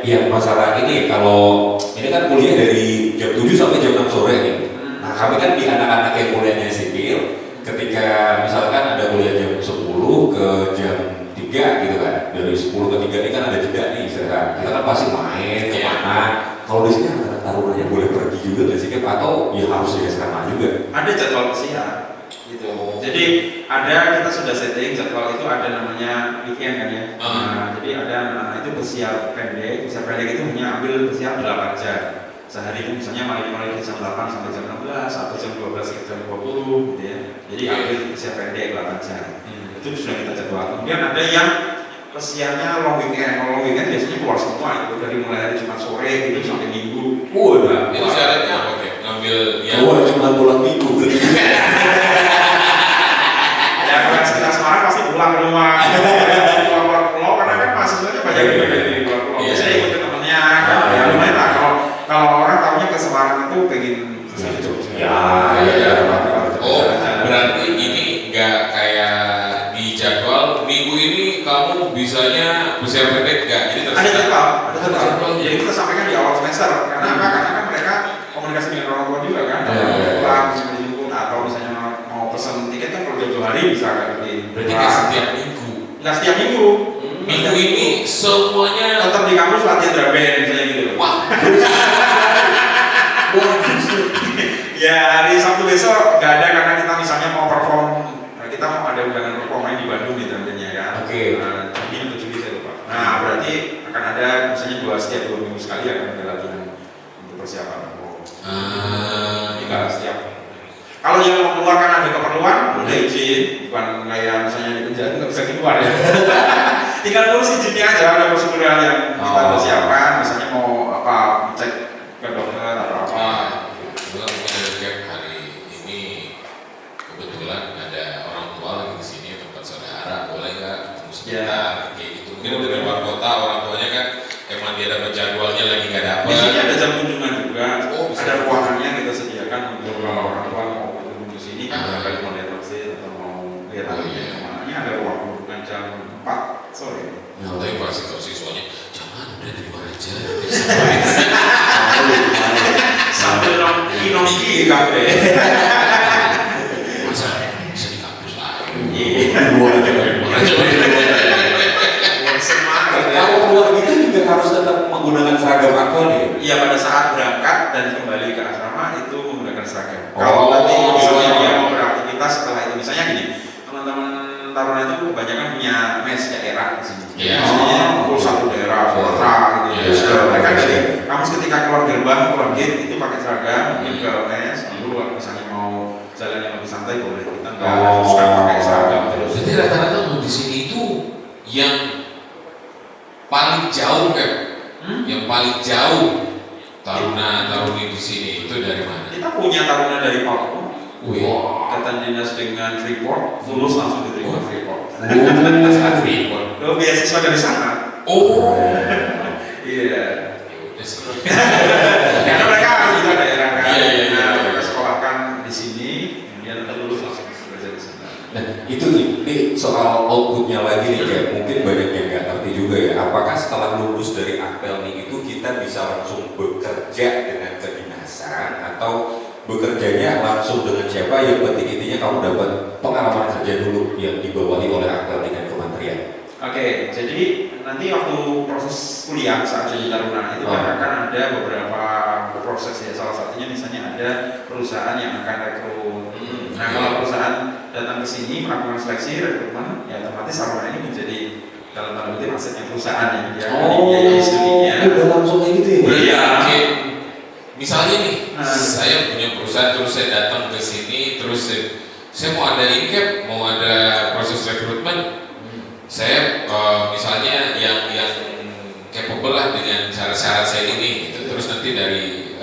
yang masalah ini kalau ini kan kuliah dari jam 7 sampai jam 6 sore nih. Nah kami kan di anak-anak yang kuliahnya sipil, ketika misalkan ada kuliah jam 10 ke jam 3 gitu kan, dari 10 ke 3 ini kan ada jeda nih istirahat. Kita kan pasti main kemana. Kalau di sini anak-anak tarunanya boleh pergi juga nggak sih Cap? Atau ya harus di asrama juga? Ada jadwal pesiar gitu. Jadi ada, kita sudah setting jadwal itu, ada namanya weekend kan ya. Nah, jadi ada anak-anak itu pesiar pendek itu hanya ambil pesiar 8 jam sehari, itu misalnya mulai dari jam 8 sampai jam 16 atau jam 12 sampai jam 20 gitu ya. Jadi ambil pesiar pendek 8 jam. Itu sudah kita jadwal. Kemudian ada yang pesiarnya long weekend. Long weekend biasanya keluar semua itu, dari mulai hari Jumat sore gitu sampai Minggu. Nah, itu syaratnya apa Cap? Ngambil yang keluar cuma pulang Minggu. Ya kalau sekitar Semarang pasti pulang ke rumah. Keluar pulau karena kan mahasiswanya banyak juga dari luar pulau. Biasanya ikut ke temennya kan. Ya lumayan lah kalau orang tahunya ke Semarang itu pengen ke Jogja. Ya. Oh, berarti ini nggak kayak di jadwal minggu ini kamu bisanya pesiar pendek nggak? Jadi Ada jadwal. Jadi kita sampaikan di awal semester. Karena apa? Karena kan mereka komunikasi dengan orang tua juga kan. Pulang bisa dijemput atau misalnya mau pesen tiket kan kalau jauh hari bisa kan. Berarti nggak setiap minggu. Nggak setiap minggu. Minggu ini semuanya tetap di kampus latihan drum band misalnya gitu. Wah. Ya hari Sabtu besok nggak ada karena kita misalnya mau perform, kita mau ada undangan perform main di Bandung di tentunya kan. Oke. Juni atau Juli saya lupa. Nah berarti akan ada misalnya setiap 2 minggu sekali akan ada latihan untuk persiapan. Tidak setiap. Kalau yang mau keluar karena ada keperluan, boleh izin. Bukan kayak misalnya di penjara nggak bisa keluar ya. Tinggal ngurus izinnya aja, ada prosedural yang kita persiapkan. Misalnya mau apa, cek ke dokter atau apa. Hari ini kebetulan ada orang tua lagi di sini, tempat saudara, boleh nggak ketemu sebentar kayak gitu. Mungkin dari luar kota orang tuanya kan emang dia dapat jadwalnya lagi nggak dapat. Di sini ada jam kunjungan juga. Bisa. Ada ruangannya kita sediakan untuk kalau orang tua mau berkunjung di sini kan barangkali mau lihat masjid atau mau lihat kemana. Ada ruang kunjungan jam 4 sore. Nah, tapi pasti kalau siswanya jangan udah di luar aja. Sambil nongki di kafe. Masa bisa di kampus lah. Iya. Kalau keluar gitu juga harus tetap menggunakan seragam akpol nih. Iya, pada saat berangkat dan kembali ke asrama itu menggunakan seragam. Kalau nanti misalnya dia mau beraktivitas setelah itu, misalnya gini, teman-teman taruna itu kebanyakan punya mes daerah di sini. Misalnya kumpul satu daerah, Sumatera gitu. Mereka dari kampus ketika keluar gerbang, keluar gate itu pakai seragam, mungkin ke mes, lalu misalnya mau jalan yang lebih santai boleh. Kita nggak haruskan pakai seragam terus. Jadi rata-rata di sini itu yang paling jauh kan? Yang paling jauh taruna-taruni di sini itu dari mana? Kita punya taruna dari Papua. Ikatan dinas dengan Freeport, lulus langsung diterima Freeport. Freeport. Lo beasiswa dari sana. Oh. Iya. Karena mereka harus juga daerah kan. Nah, mereka sekolahkan di sini, kemudian lulus langsung bekerja di sana. Nah itu nih soal outputnya lagi nih Cap, mungkin banyak yang nggak ngerti juga ya. Apakah setelah lulus dari Akpel nih itu kita bisa langsung bekerja dengan kedinasan atau bekerjanya langsung dengan siapa? Yang penting intinya kamu dapat pengalaman kerja dulu yang dibawahi oleh Akpel dengan kementerian. Oke, jadi nanti waktu proses kuliah saat jadi taruna itu akan ada beberapa proses ya. Salah satunya misalnya ada perusahaan yang akan rekrut. Nah kalau perusahaan datang ke sini melakukan seleksi rekrutmen, ya otomatis taruna ini menjadi dalam tanda kutip asetnya perusahaan ya, dia biayai studinya. Udah langsung kayak gitu ya? Iya. Misalnya nih, saya punya perusahaan terus saya datang ke sini terus saya mau ada incap, mau ada proses rekrutmen. Saya misalnya yang capable lah dengan syarat-syarat saya ini gitu. Terus nanti dari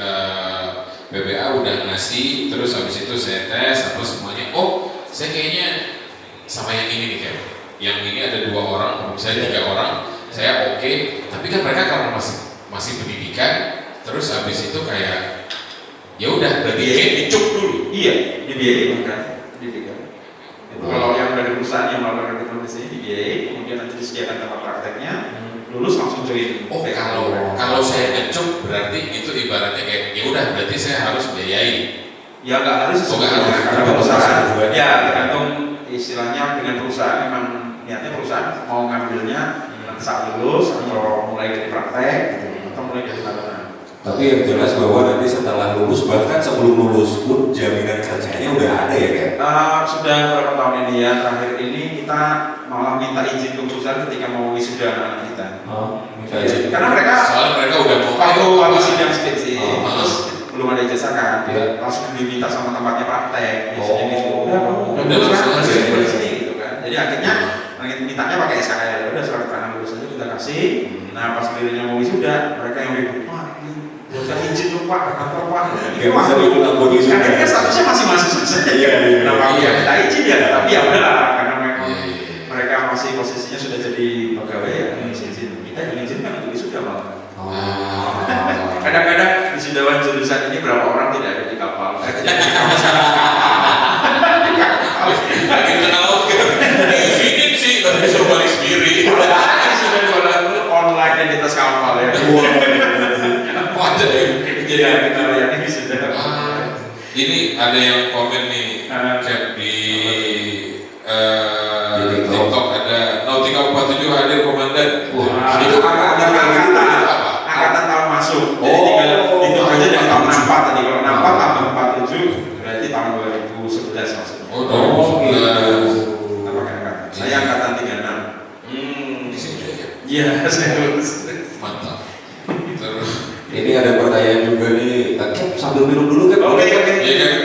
BBA udah ngasih, terus habis itu saya tes apa semuanya. Oh, saya kayaknya sama yang ini nih kayak. Yang ini ada 2 orang, misalnya 3 orang, saya oke. Tapi kan mereka karena masih pendidikan, terus habis itu kayak ya udah berarti kayak dicuk dulu. Iya, dibiayai kan. Kalau yang dari perusahaan yang melakukan rekrutmen di sini dibiayai, kemudian nanti disediakan tempat prakteknya, lulus langsung join. Oh, kalau saya ngecuk berarti itu ibaratnya kayak ya udah berarti saya harus biayai. Ya nggak harus karena perusahaan juga. Ya tergantung istilahnya dengan perusahaan memang niatnya perusahaan mau ngambilnya nanti saat lulus atau mulai dari praktek gitu, atau mulai dari mana. Tapi yang jelas bahwa nanti setelah lulus bahkan sebelum lulus pun jaminan kerjanya udah ada ya kan? Sudah beberapa tahun ini ya, terakhir ini kita malah minta izin ke perusahaan ketika mau wisuda anak kita. Minta izin. Karena soalnya mereka udah mau waktu sidang skripsi, terus belum ada ijazah kan, langsung diminta sama tempatnya praktek, biasanya gitu. Udah langsung di sini gitu kan. Jadi akhirnya mintanya pakai SKL, udah surat keterangan lulus aja kita kasih. Nah pas gilirannya mau wisuda, mereka yang ribut, udah izin lupa kantor pak. Gak bisa diulang begitu. Karena kan statusnya masih mahasiswa saja. Kenapa dia minta izin ya? Tapi ya udahlah, karena memang mereka masih posisinya sudah jadi pegawai ya, izin. Kita diizinkan untuk wisuda malah. Kadang-kadang wisudawan jurusan ini berapa orang tidak ada di kapal. lagi kenal izinin sih, tapi suruh balik sendiri. Sudah jualan online dan di atas kapal ya. Wajar ya. Jadi kita layani wisuda. Ini ada yang komen nih, Cap di TikTok ada Nautika 47 hadir komandan. Itu angkatan tahun masuk. Jadi tinggal itu aja dari tahun 64 tadi. Kalau 64 tambah 47 berarti tahun 2011 maksudnya. Oh, 2011. Apa angkatan? Saya angkatan 36. Di sini juga ya. Iya, saya lulus. Mantap. Terus Ini ada pertanyaan juga nih, Cap sambil minum dulu Cap. Oke. Iya kan?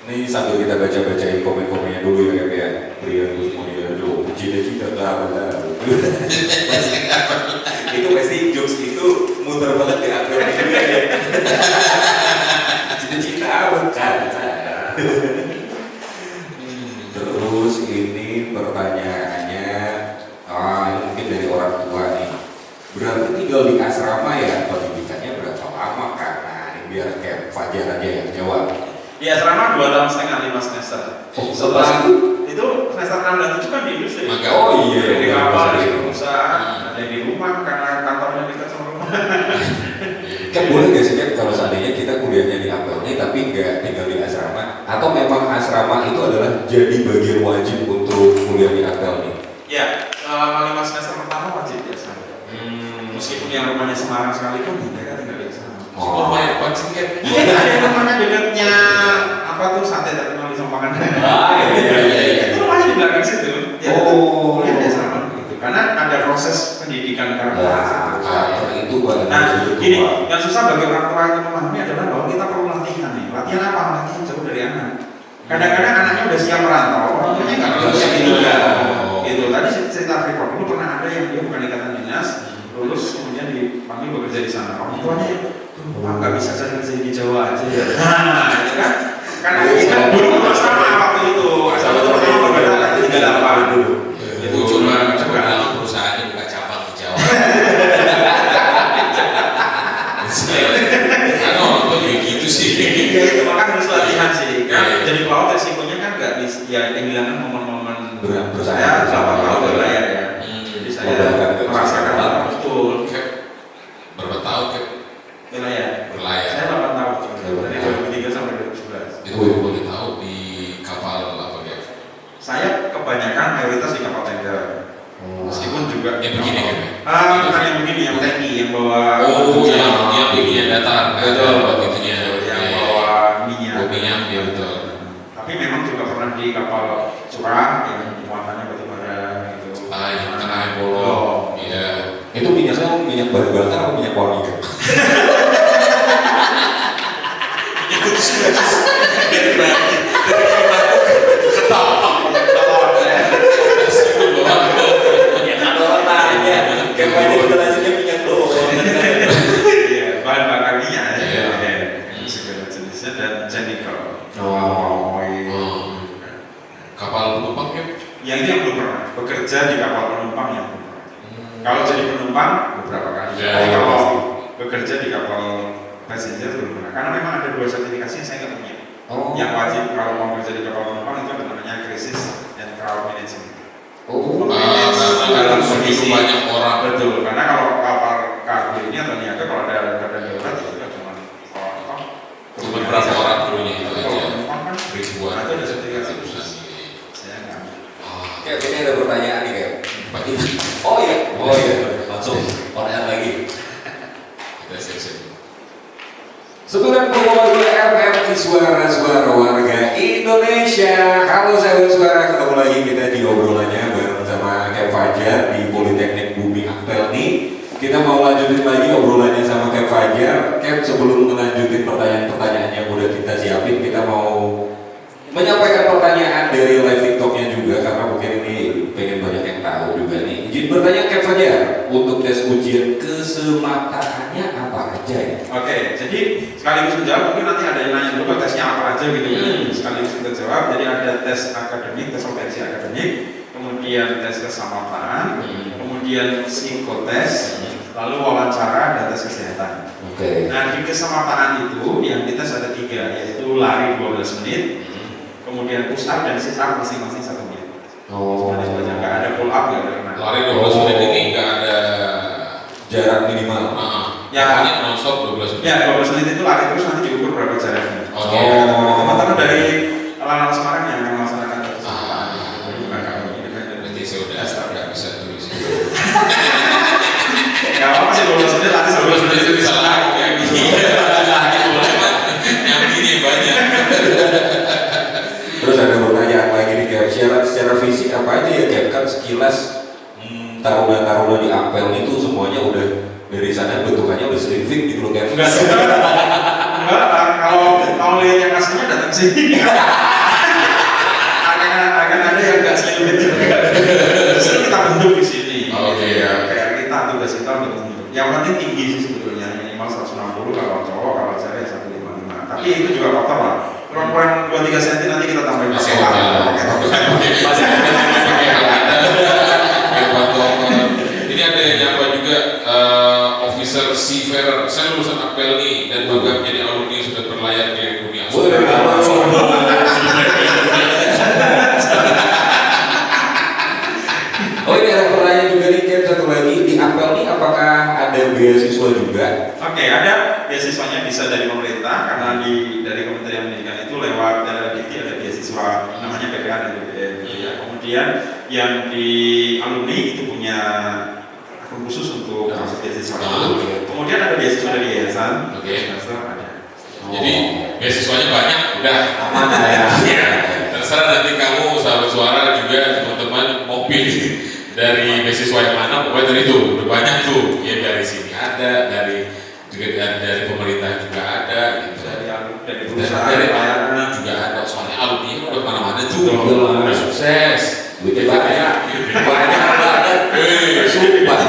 Ini sambil kita baca-bacain komen-komennya dulu ya Cap ya. Brian Kusmoyo, cita-cita lah. Itu pasti jokes itu muter banget di aktor juga ya. Cita-cita apa? Terus ini pertanyaannya, ini mungkin dari orang tua nih. Berarti tinggal di asrama ya, pendidikannya berapa lama kan? Nah ini biar kayak Fajar aja yang jawab. Di asrama 2 tahun setengah 5 semester. Setelah itu semester 6 dan 7 kan di industri. Oh iya. Di kapal, di perusahaan, ada di rumah karena kantornya dekat sama rumah. Kan boleh gak sih Cap kalau seandainya kita kuliahnya di Apelnya tapi nggak tinggal di asrama? Atau memang asrama itu adalah jadi bagian wajib untuk kuliah di Apel nih? Ya, selama 5 semester pertama wajib ya asrama. Meskipun yang rumahnya Semarang sekalipun, mereka tinggal di asrama. oh main pancing kan? Iya, ada yang rumahnya dekatnya apa tuh sate terkenal di Sompangan. Iya. Itu rumahnya di belakang situ. Ya, kuliah di asrama gitu. Karena ada proses pendidikan karakter. Itu buat Nah, gini, yang susah bagi orang tua itu memahami adalah bahwa kita perlu latihan nih. Latihan apa? Latihan jauh dari anak. Kadang-kadang anaknya udah siap merantau, orang tuanya nggak perlu siap juga. Gitu. Tadi cerita report dulu pernah ada yang dia bukan ikatan dinas, lulus kemudian dipanggil bekerja di sana. Orang tuanya, Pak nggak bisa saya kerja di Jawa aja. Nah, itu kan? Karena kita dulu sama waktu itu. Asal itu pertama berbeda kata 38 dulu. Itu coba dalam perusahaan yang buka cabang di Jawa. Karena orang tuh kayak gitu sih. Ya itu maka harus latihan sih. Kan jadi pelaut resikonya kan nggak bisa ya kehilangan momen-momen saya 8 tahun berlayar ya. Jadi saya merasakan betul. Berapa tahun Cap? Berlayar. Saya 8 tahun. Dari 2003 sampai 2011. Itu boleh tahu di kapal apa ya? Saya kebanyakan mayoritas di kapal tanker. Meskipun juga yang begini kan? Bukan yang begini, yang tanki, yang bawa yang begini datar, betul, itunya, yang bawa minyak. Minyak, ya betul. Tapi memang juga pernah di kapal curah yang muatannya batu bara gitu. Yang tengah minyak baru bakar atau minyak wangi? Bahan bakar minyak segala jenisnya dan chemical. Kapal penumpang kan? Yang ini yang belum pernah bekerja di kapal penumpang yang belum pernah. Kalau jadi penumpang beberapa kali. Tapi kalau bekerja di kapal passenger belum pernah. Karena memang ada 2 sertifikasi yang saya nggak punya. Yang wajib kalau mau bekerja di kapal penumpang itu ada namanya crisis dan crowd management. Karena begitu banyak orang. Betul. Karena kalau kapal kargo ini atau niaga kalau ada darurat itu cuma berapa orang krunya itu kalau aja. penumpang kan Ribuan. itu ada sertifikasi khusus. Saya nggak ambil. Kayak ini ada pertanyaan nih kayak. Oh iya, langsung online lagi. Kita siap-siap. 90,2 FM di suara-suara warga Indonesia. Halo sahabat suara, ketemu lagi kita di obrolannya bareng sama Cap Fajar di Politeknik Bumi Ampel nih. Kita mau lanjutin lagi obrolannya sama Cap Fajar. Cap, sebelum melanjutin pertanyaan-pertanyaan yang udah kita siapin, kita mau menyampaikan pertanyaan dari live TikToknya juga karena mungkin ini pengen banyak yang tahu juga nih. Izin bertanya Cap Fajar, untuk tes ujian kesemataannya apa aja ya? Oke, jadi sekaligus menjawab mungkin nanti ada yang nanya dulu tesnya apa aja gitu ya. Sekaligus kita jawab. Jadi ada tes akademik, tes kompetensi akademik, kemudian tes keselamatan, kemudian psikotes, lalu wawancara dan tes kesehatan. Nah di keselamatan itu yang kita ada 3, yaitu lari 12 menit, kemudian push up dan sit up masing-masing 1 menit. Nggak ada pull up, nggak ada renang. Lari 12 menit ini nggak ada jarak minimal. Ya, hanya non-stop 12 menit. Ya, 12 menit itu lari terus nanti diukur berapa jaraknya. Teman-teman dari anak-anak Semarang yang akan melaksanakan keselamatan. Bukan kami, Berarti saya udah nggak bisa tulis. Gak apa-apa sih 12 menit lari 12 menit itu bisa lari kayak gini. Yang ini banyak. Terus ada pertanyaan lagi nih Cap, secara fisik apa aja ya Cap? Kan sekilas taruna-taruna di Ampel itu semuanya udah dari sana bentukannya udah slim fit gitu loh Cap. Enggak, kalau lihat yang aslinya datang sini. akan ada yang nggak slim fit juga. Justru kita bentuk di sini. Kayak kita tugas kita untuk bentuk. Yang penting tinggi sih sebetulnya, minimal 160 kalau cowok, kalau cewek 155. Tapi itu juga faktor lah. Kurang 2-3 cm nanti kita tambahin Masih pakai Masih ini ada yang nyapa juga Officer Seafarer. Saya lulusan Ampel nih dan bangga menjadi alumni sudah berlayar di dunia. Oh ini ada pertanyaan juga nih Cap, satu lagi di Ampel nih apakah ada beasiswa juga? Oke, ada beasiswanya bisa dari pemerintah karena dari Kementerian Pendidikan itu lewat Dikti ada beasiswa namanya PPA dan BPN. Kemudian yang di alumni itu punya akun khusus untuk masuk beasiswa itu. Kemudian ada beasiswa dari yayasan. Semester ada. Jadi beasiswanya banyak, udah Aman ya. Terserah nanti kamu sahabat suara juga teman-teman mau pilih dari beasiswa yang mana, pokoknya dari itu udah banyak tuh. Ya dari sini ada, dari pemerintah juga ada, gitu. Dari perusahaan, dari alumni juga ada. Soalnya alumni itu udah mana-mana tuh, udah sukses. Banyak banget. Sumpah.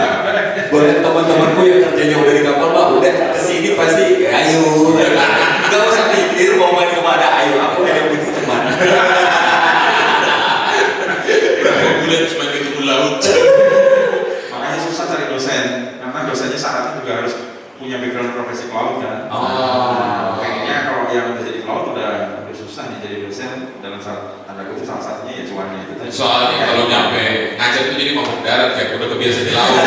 Buat teman-temanku yang kerjanya udah di kapal Pak, udah kesini pasti ayo. Gak usah mikir mau main kemana, ayo aku hanya butuh teman. Berapa bulan cuma ketemu laut. Makanya susah cari dosen, karena dosennya syaratnya juga harus punya background profesi pelaut kan. Kayaknya kalau yang udah jadi pelaut udah susah nih jadi dosen dalam tanda kutip salah satunya ya cuannya itu. Soalnya kalau nyampe ngajak itu jadi mabuk darat kayak udah kebiasa di laut.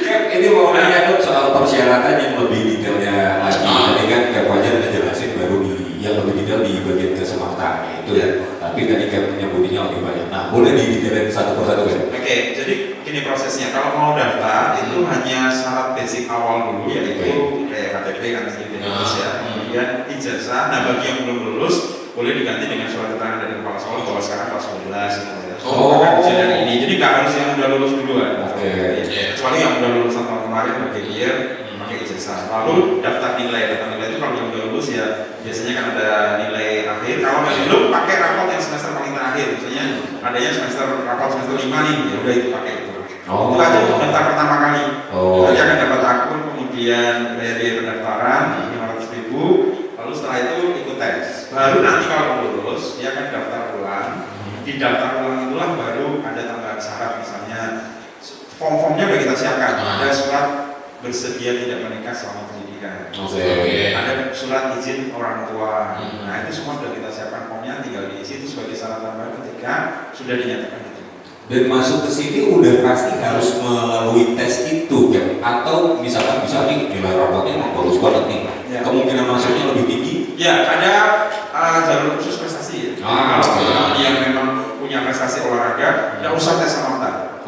Cap, ini mau nanya dong soal persyaratan yang lebih detailnya lagi. Tadi kan Cap Fajar udah jelasin baru yang lebih detail di bagian kesemataannya itu ya. Tapi tadi Cap menyebutnya lebih banyak. Nah, boleh didetailin satu persatu kan? Oke, jadi gini prosesnya. Kalau mau daftar itu hanya syarat basic awal dulu yaitu kayak KTP kan di Indonesia. Kemudian ijazah. Nah, bagi yang belum lulus boleh diganti dengan surat keterangan dari kepala sekolah bahwa sekarang kelas 12 gitu ya. Oh. Dari ini, jadi nggak harus yang udah lulus duluan. Oke. Kecuali yang udah lulus tahun kemarin pakai year, pakai ijazah. Lalu daftar nilai itu kalau yang udah lulus ya biasanya kan ada nilai akhir. Kalau yang belum pakai rapot yang semester paling terakhir, misalnya adanya semester 5 nih, ya udah itu pakai itu. Itu aja untuk daftar pertama kali. Nanti akan dapat akun, kemudian bayar biaya pendaftaran 500.000. Lalu setelah itu ikut tes. Baru nanti kalau lulus dia akan daftar ulang. Di daftar ulang itulah baru ada tambahan syarat, misalnya form-formnya udah kita siapkan. Ada surat bersedia tidak menikah selama pendidikan. Ada surat izin orang tua. Nah itu semua sudah kita siapkan formnya, tinggal diisi itu sebagai syarat tambahan ketika sudah dinyatakan itu. Dan masuk ke sini udah pasti harus melalui tes itu kan? Atau misalkan nilai rapotnya bagus banget nih, kemungkinan masuknya lebih tinggi. Ya ada jalur khusus prestasi ya. Kalau yang memang punya prestasi olahraga, tidak usah tes samapta.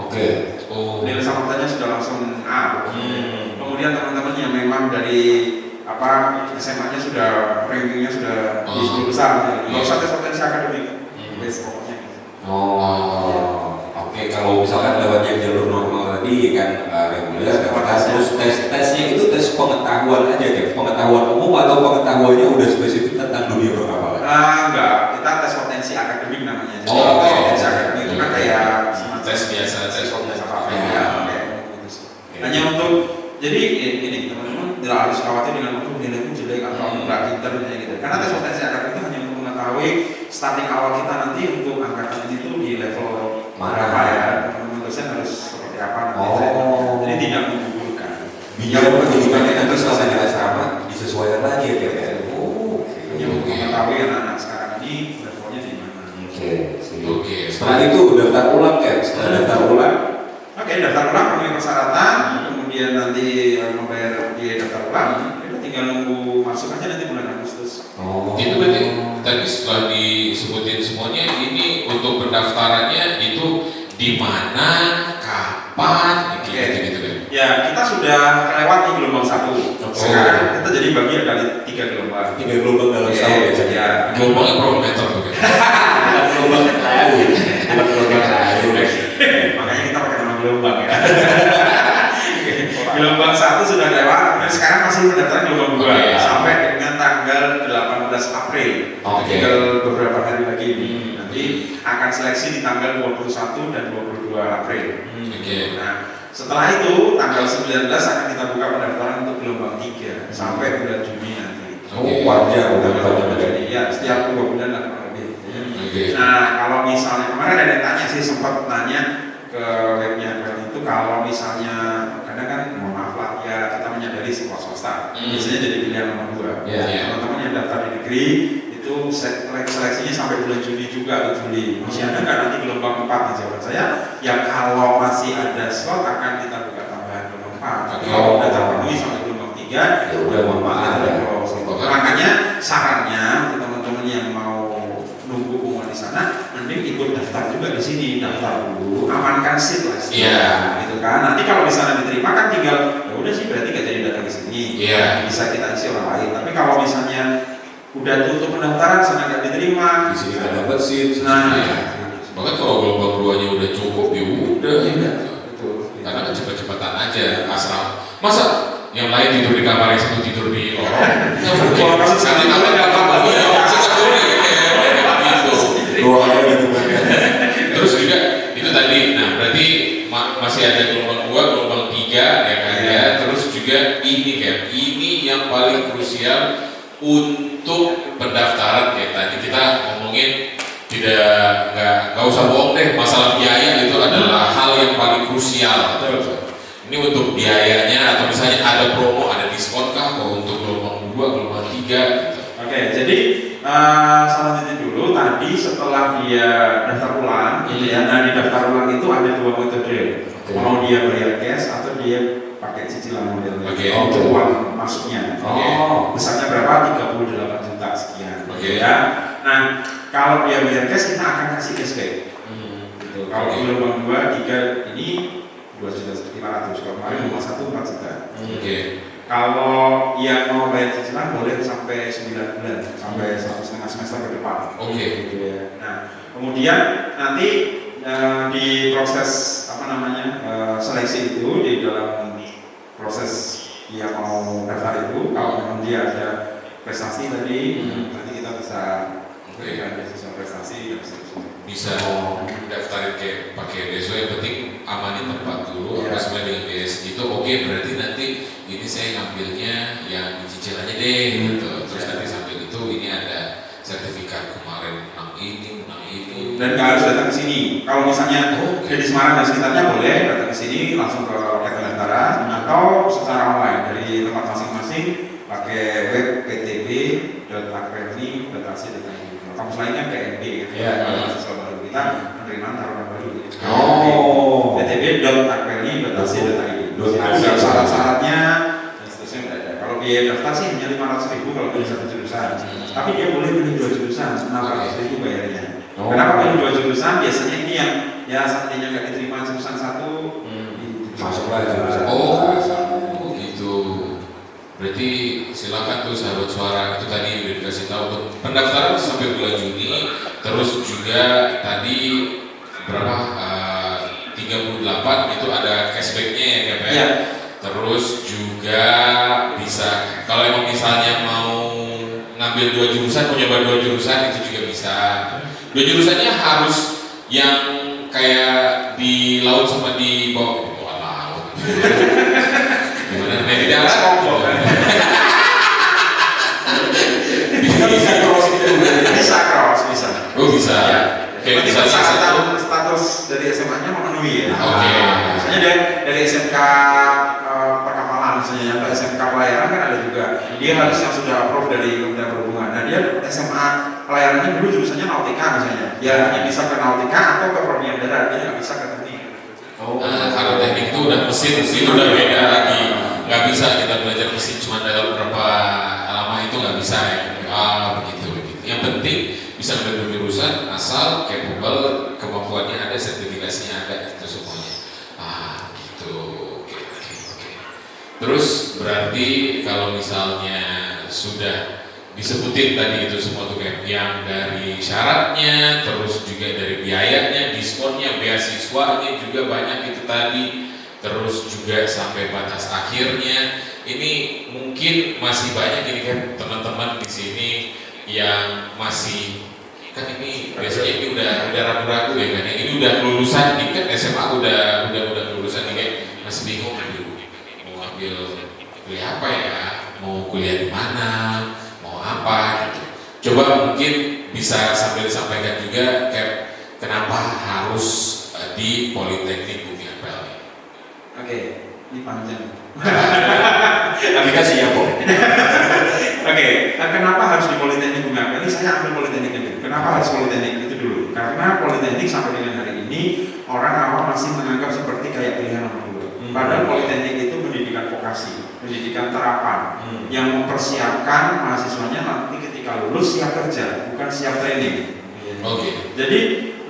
Nilai samaptanya sudah langsung A. Kemudian teman-teman yang memang dari SMA-nya sudah rankingnya sudah di 10 besar, nggak usah tes potensi akademik. Pokoknya. Kalau misalkan lewat yang jalur normal tadi kan reguler, terus tesnya itu tes pengetahuan aja kan, pengetahuan umum atau pengetahuannya udah spesifik tentang dunia perkapalan? Enggak, kita tes potensi akademik namanya. Tes potensi akademik itu kan kayak tes biasa, tes apa ya. Hanya untuk jadi ini teman-teman tidak harus khawatir dengan nilaiku jelek atau nggak pinter gitu. Karena tes potensi akademik itu hanya untuk mengetahui starting awal kita nanti untuk angkatan ini tuh di level berapa ya, teman-teman dosen harus seperti apa nanti. Jadi tidak menggugurkan. Biar pendidikannya nanti selesai nilai sama disesuaikan lagi ya kayak. Hanya untuk mengetahui anak-anak sekarang ini levelnya di mana. Setelah itu daftar ulang kan? Setelah daftar ulang. Daftar ulang memenuhi persyaratan, kemudian nanti membayar biaya daftar ulang. Kita tinggal nunggu masuk aja nanti bulan Agustus. Itu berarti tadi setelah disebutin semuanya, ini untuk pendaftarannya itu di mana, kapan, gitu kan? Ya kita sudah kelewat di gelombang 1. Sekarang kita jadi bagi dari 3 gelombang. 3 gelombang dalam setahun ya. Gelombangnya berapa meter tuh kan? Gelombang kayu. Makanya kita pakai nama gelombang ya. Gelombang 1 sudah lewat, dan sekarang masih pendaftaran gelombang 2 sampai dengan tanggal 18 April. Tinggal beberapa hari lagi ini. Nanti akan seleksi di tanggal 21 dan 22 April. Nah, setelah itu tanggal 19 akan kita buka pendaftaran untuk gelombang 3 sampai bulan Juni nanti. Wajar udah jadi ya setiap 2 bulan lah lebih. Nah, kalau misalnya kemarin ada yang tanya sih, sempat nanya ke webnya itu, kalau misalnya kadang kan mohon maaf lah ya, kita menyadari sekolah swasta biasanya jadi pilihan nomor 2. Teman-teman yang daftar di negeri itu seleksinya sampai bulan Juni juga, Juli. Masih ada nggak nanti gelombang 4? Nah, jawaban saya ya kalau masih ada slot akan kita buka tambahan gelombang 4. Kalau udah terpenuhi sampai gelombang 3 ya udah mohon maaf ada. Makanya sarannya teman-teman yang mau nunggu pengumuman di sana, mending ikut daftar juga di sini, daftar dulu, amankan seat lah, gitu kan. Nanti kalau di sana diterima kan tinggal, ya udah sih berarti gak jadi datang ke sini, bisa kita isi orang lain. Tapi kalau misalnya udah tutup pendaftaran, sana nggak diterima, di sini nggak dapat seat. Bahkan kalau gelombang 2-nya udah cukup, ya udah. Betul. Karena kan cepet-cepetan aja, asal masa yang lain tidur di kamar, yang satu tidur di lorong. Kalau masuk Karena kamar nggak apa-apa, terus juga itu tadi, nah berarti masih ada gelombang 2, gelombang 3 ya kan ya. Terus juga ini yang paling krusial untuk pendaftaran kayak tadi kita ngomongin, nggak usah bohong deh, masalah biaya itu adalah hal yang paling krusial. Ini untuk biayanya, atau misalnya ada promo, ada diskon kah untuk gelombang 2, gelombang 3 gitu. Jadi selanjutnya dulu tadi setelah dia daftar ulang gitu ya. Nah, di daftar ulang itu ada 2 metode. Mau dia bayar cash atau dia pakai cicilan modelnya. Untuk uang masuknya. Besarnya berapa? 38 juta sekian. Ya. Nah, kalau dia bayar cash kita akan kasih cashback. Gitu. Kalau gelombang 2, 3 ini 2.500.000. Kalau kemarin gelombang 1 4 juta. Kalau yang mau bayar cicilan boleh sampai 9 bulan, sampai 1,5 semester ke depan. Oke. Gitu ya. Nah, kemudian nanti di proses seleksi itu di dalam proses yang mau daftar itu, kalau memang dia ada prestasi tadi, nanti kita bisa berikan beasiswa prestasi dan seterusnya. Bisa daftarin kayak pakai beasiswa, yang penting amanin tempat dulu, apa sesuai dengan biaya segitu. Oke, berarti nanti ini saya ngambilnya yang dicicil aja deh, gitu. Terus nanti sambil itu ini ada sertifikat kemarin menang ini. Dan nggak harus datang ke sini. Kalau misalnya di Semarang dan sekitarnya boleh datang ke sini langsung ke loket pendaftaran atau secara online dari tempat masing-masing pakai web ptb.akperni.ac.id. Kampus lainnya PNB, mahasiswa baru kita penerimaan taruhan baru. ptb.akperni.ac.id. Ada syarat-syaratnya dan seterusnya nggak ada. Kalau biaya daftar sih hanya 500.000 kalau pilih satu jurusan. Tapi dia boleh pilih 2 jurusan, 600.000 bayarnya. Kenapa pilih 2 jurusan? Biasanya ini yang seandainya nggak diterima jurusan satu, masuklah jurusan. Gitu. Berarti silakan tuh sahabat suara, itu tadi udah dikasih tahu tuh pendaftaran sampai bulan Juni. Terus juga tadi berapa 38 itu ada cashbacknya ya Pak? Ya. Terus juga bisa kalau emang misalnya mau ngambil 2 jurusan, mau nyoba 2 jurusan itu juga bisa. 2 jurusannya harus yang kayak di laut sama di bawah laut. Gimana? Di darat bisa cross itu. Bisa. Oh bisa. Ya. Kayak Nanti misalnya status dari SMA-nya memenuhi ya. Oke. Misalnya dari SMK perkapalan misalnya atau SMK pelayaran kan ada juga. Dia harus yang sudah approve dari Kementerian Perhubungan. Nah dia SMA pelayarannya dulu jurusannya nautika misalnya. Dia hanya bisa ke nautika atau ke permian darat, dia nggak bisa ke teknik. Karena teknik itu udah mesin udah beda lagi. Nggak bisa kita belajar mesin cuma dalam beberapa lama itu nggak bisa ya. Begitu. Yang penting bisa ambil jurusan asal capable, kemampuannya ada, sertifikasinya ada, itu semuanya. Gitu. Oke. Terus berarti kalau misalnya sudah disebutin tadi itu semua tuh kayak yang dari syaratnya, terus juga dari biayanya, diskonnya, beasiswanya juga banyak itu tadi, terus juga sampai batas akhirnya. Ini mungkin masih banyak ini kan teman-teman di sini yang masih kan ini biasanya ini udah ragu-ragu ya kan, ini udah lulusan, ini kan SMA udah lulusan ini kayak masih bingung mau ambil kuliah apa ya, mau kuliah di mana, apa gitu. Coba mungkin bisa sambil disampaikan juga kayak kenapa harus di Politeknik Bumi Ampel. Oke, ini panjang. Aplikasi ya kok. Oke, kenapa harus di Politeknik Bumi Ampel? Ini saya ambil Politeknik dulu. Kenapa harus Politeknik itu dulu? Karena Politeknik sampai dengan hari ini orang awam masih menganggap seperti kayak pilihan nomor 2. Padahal Politeknik itu pendidikan vokasi, pendidikan terapan yang mempersiapkan mahasiswanya nanti ketika lulus siap kerja, bukan siap training. Jadi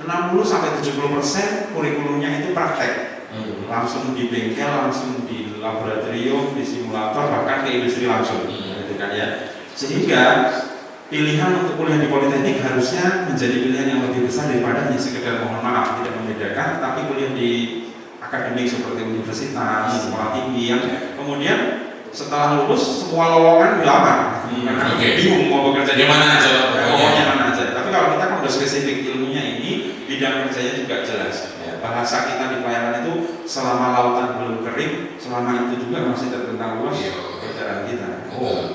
60-70% kurikulumnya itu praktek. Langsung di bengkel, langsung di laboratorium, di simulator, bahkan ke industri langsung. Gitu kan ya. Sehingga pilihan untuk kuliah di Politeknik harusnya menjadi pilihan yang lebih besar daripada hanya sekedar mohon maaf tidak membedakan, tapi kuliah di akademik seperti universitas, sekolah tinggi yang kemudian setelah lulus semua lowongan dilamar. Karena bingung mau bekerja di mana aja, pokoknya mana aja. Tapi kalau kita kan udah spesifik ilmunya ini, bidang kerjanya juga jelas. Bahasa kita di pelayaran itu selama lautan belum kering, selama itu juga masih terbentang luas pekerjaan kita.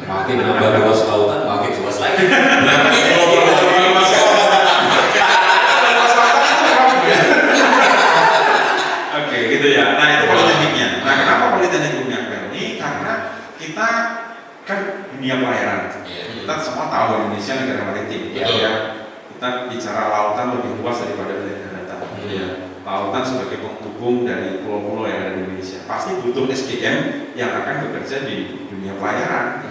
Makin menambah luas lautan, makin luas lagi. Berarti Oke, gitu ya. Nah itu Politekniknya. Nah kenapa Politeknik Bumi Ampel ini? Karena kita kan dunia pelayaran. Kita semua tahu Indonesia negara maritim. Ya. Kita bicara lautan lebih luas daripada wilayah darat. Lautan sebagai penghubung dari pulau-pulau yang ada di Indonesia. Pasti butuh SDM yang akan bekerja di dunia pelayaran.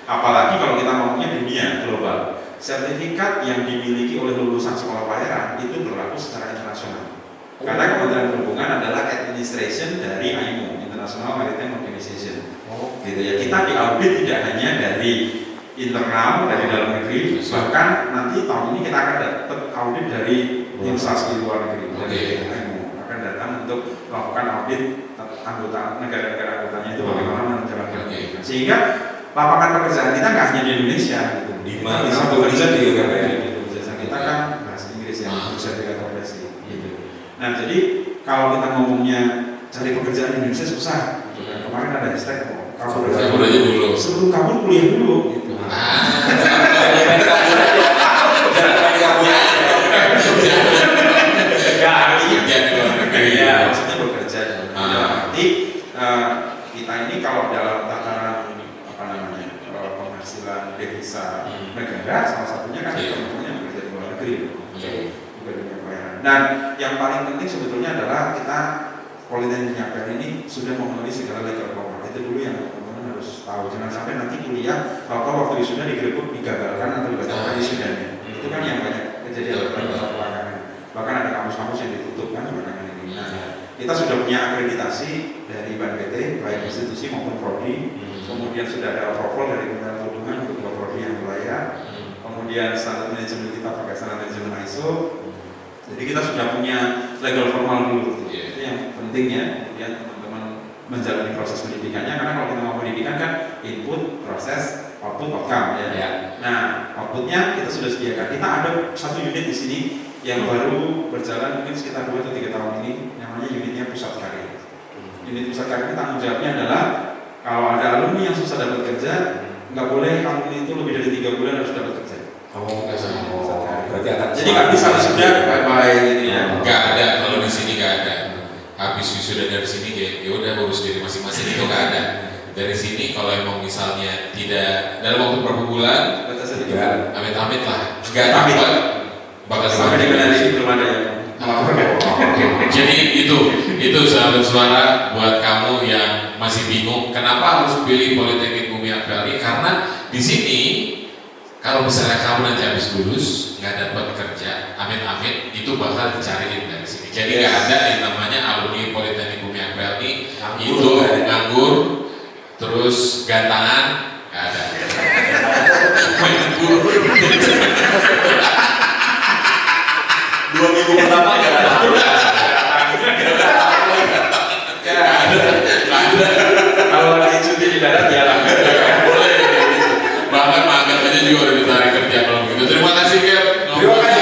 Apalagi kalau kita ngomongnya dunia global. Sertifikat yang dimiliki oleh lulusan sekolah pelayaran itu berlaku secara internasional. Karena Kementerian Perhubungan adalah administration dari IMO, International Maritime Organization. Oh, gitu ya. Kita diaudit tidak hanya dari internal, dari dalam negeri, bahkan nanti tahun ini kita akan dapat audit dari instansi luar negeri, dari IMO akan datang untuk melakukan audit anggota negara-negara anggotanya itu bagaimana menjalankan sehingga lapangan pekerjaan kita nggak hanya di Indonesia gitu. Di mana bisa bekerja di Indonesia kita kan bahasa Inggris yang bisa dikatakan gitu. Nah jadi kalau kita ngomongnya cari pekerjaan di Indonesia susah. Kemarin ada hashtag kabur aja dulu. Sebelum kabur kuliah dulu gitu. Enggak artinya ya maksudnya bekerja. Nanti kita ini kalau dalam tataran apa namanya penghasilan devisa negara salah satunya kan teman-temannya bekerja di luar negeri. Dan yang paling penting sebetulnya adalah kita Politeknik Penyiapan ini sudah memenuhi segala legal format. Itu dulu yang teman-teman harus tahu. Jangan sampai nanti kuliah kalau waktu wisuda digerebek, digagalkan atau dibatalkan wisudanya. Itu kan yang banyak kejadian belakangan. Bahkan ada kampus-kampus yang ditutup kan belakangan ini. Nah, kita sudah punya akreditasi dari BNPT, baik institusi maupun prodi. Kemudian sudah ada approval dari Kementerian Perhubungan untuk dua prodi yang layak. Kemudian standar manajemen kita pakai standar manajemen ISO. Jadi kita sudah punya legal formal dulu. Itu yang pentingnya. Kemudian teman-teman menjalani proses pendidikannya, karena kalau kita mau pendidikan kan input, proses, output, outcome ya. Nah, outputnya kita sudah sediakan. Kita ada satu unit di sini yang baru berjalan mungkin sekitar 2 atau 3 tahun ini, namanya unitnya pusat karir. Unit pusat karir ini tanggung jawabnya adalah kalau ada alumni yang susah dapat kerja, nggak boleh alumni itu lebih dari 3 bulan harus dapat kerja. Berarti akan jadi nggak bisa sudah bye-bye gitu ya. Nggak ada, kalau di sini nggak ada. Habis wisuda dari sini kayak ya udah urus diri masing-masing, itu nggak ada. Dari sini kalau emang misalnya tidak dalam waktu berapa bulan, amit-amit lah, nggak dapat bakal sampai dengan hari ini belum ada yang jadi itu sahabat suara buat kamu yang masih bingung kenapa harus pilih Politeknik Bumi Akrali, karena di sini kalau misalnya kamu nanti habis lulus nggak dapat kerja, amit-amit itu bakal dicariin dari sini. Jadi nggak ada yang namanya alumni Politeknik Bumi Akrali itu nganggur terus gantangan, nggak ada. Dua minggu pertama nggak ada. Kalau lagi cuti di darat ya lah. Boleh. Bahkan magang aja juga udah ditarik kerja kalau begitu. Terima kasih Gap. Terima kasih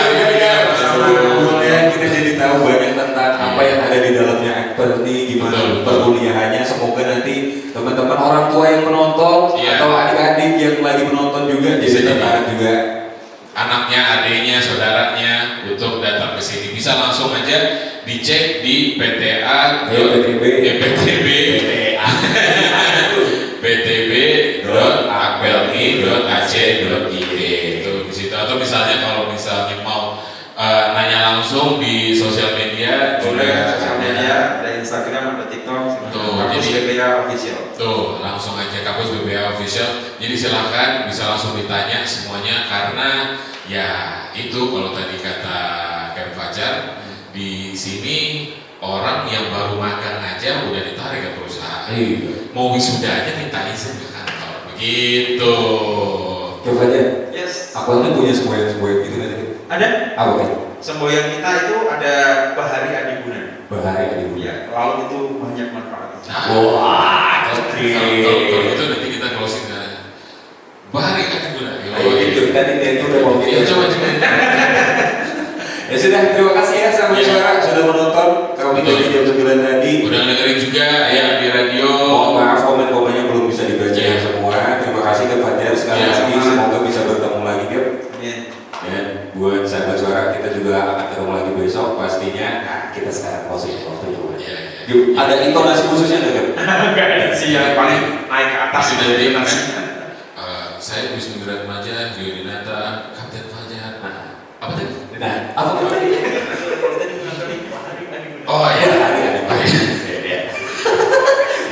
Kemudian kita jadi tahu banyak tentang apa yang ada di dalamnya Akpel ini, gimana perkuliahannya. Semoga nanti teman-teman orang tua yang menonton atau adik-adik yang lagi menonton juga jadi tertarik juga. Anaknya, adiknya, saudaranya untuk datang ke sini bisa langsung aja dicek di ptb.akpelni.ac.id itu di situ. Atau misalnya kalau misalnya mau nanya langsung di sosial media juga, sosial media, ada Instagram, ada TikTok, kampus BPA official. Tuh, langsung aja kampus BPA official. Jadi silahkan bisa langsung ditanya semuanya, karena ya itu kalau tadi kata Kang Fajar, di sini orang yang baru magang aja udah ditarik ke perusahaan. Mau wisuda aja minta izin ke kantor. Begitu. Kang Fajar. Yes. Akpelnya punya semboyan gitu nanti. Ada? Apa kan? Semboyan kita itu ada Bahari Adiguna. Bahari Adiguna. Ya, laut itu banyak manfaatnya. Wah, oke. Kalau itu nanti kita closing kan. Bahari Adiguna. Ayo itu tadi dia itu udah mau Ya coba. Ya sudah, terima kasih ya sahabat suara sudah menonton. Kami dari jam 9 tadi. Udah dengerin juga ya di radio. Mohon maaf komen-komennya belum bisa dibaca semua. Terima kasih ke Fajar sekali lagi. Semoga bisa bertemu lagi Gap. Ya, buat sahabat suara kita juga akan ketemu lagi besok pastinya. Nah, kita sekarang closing waktunya. Yuk, ada intonasi khususnya nggak? Enggak ada sih yang paling naik ke atas Nanti saya Wisnu Wiratmaja, Rio Dinata, Kapten Fajar. Apa tadi? Nah, apa tadi? Oh iya.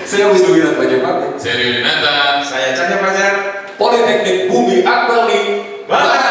Saya Wisnu Wiratmaja pamit. Saya Rio Dinata. Saya Cahya Fajar. Politeknik Bumi Akrali. Bye.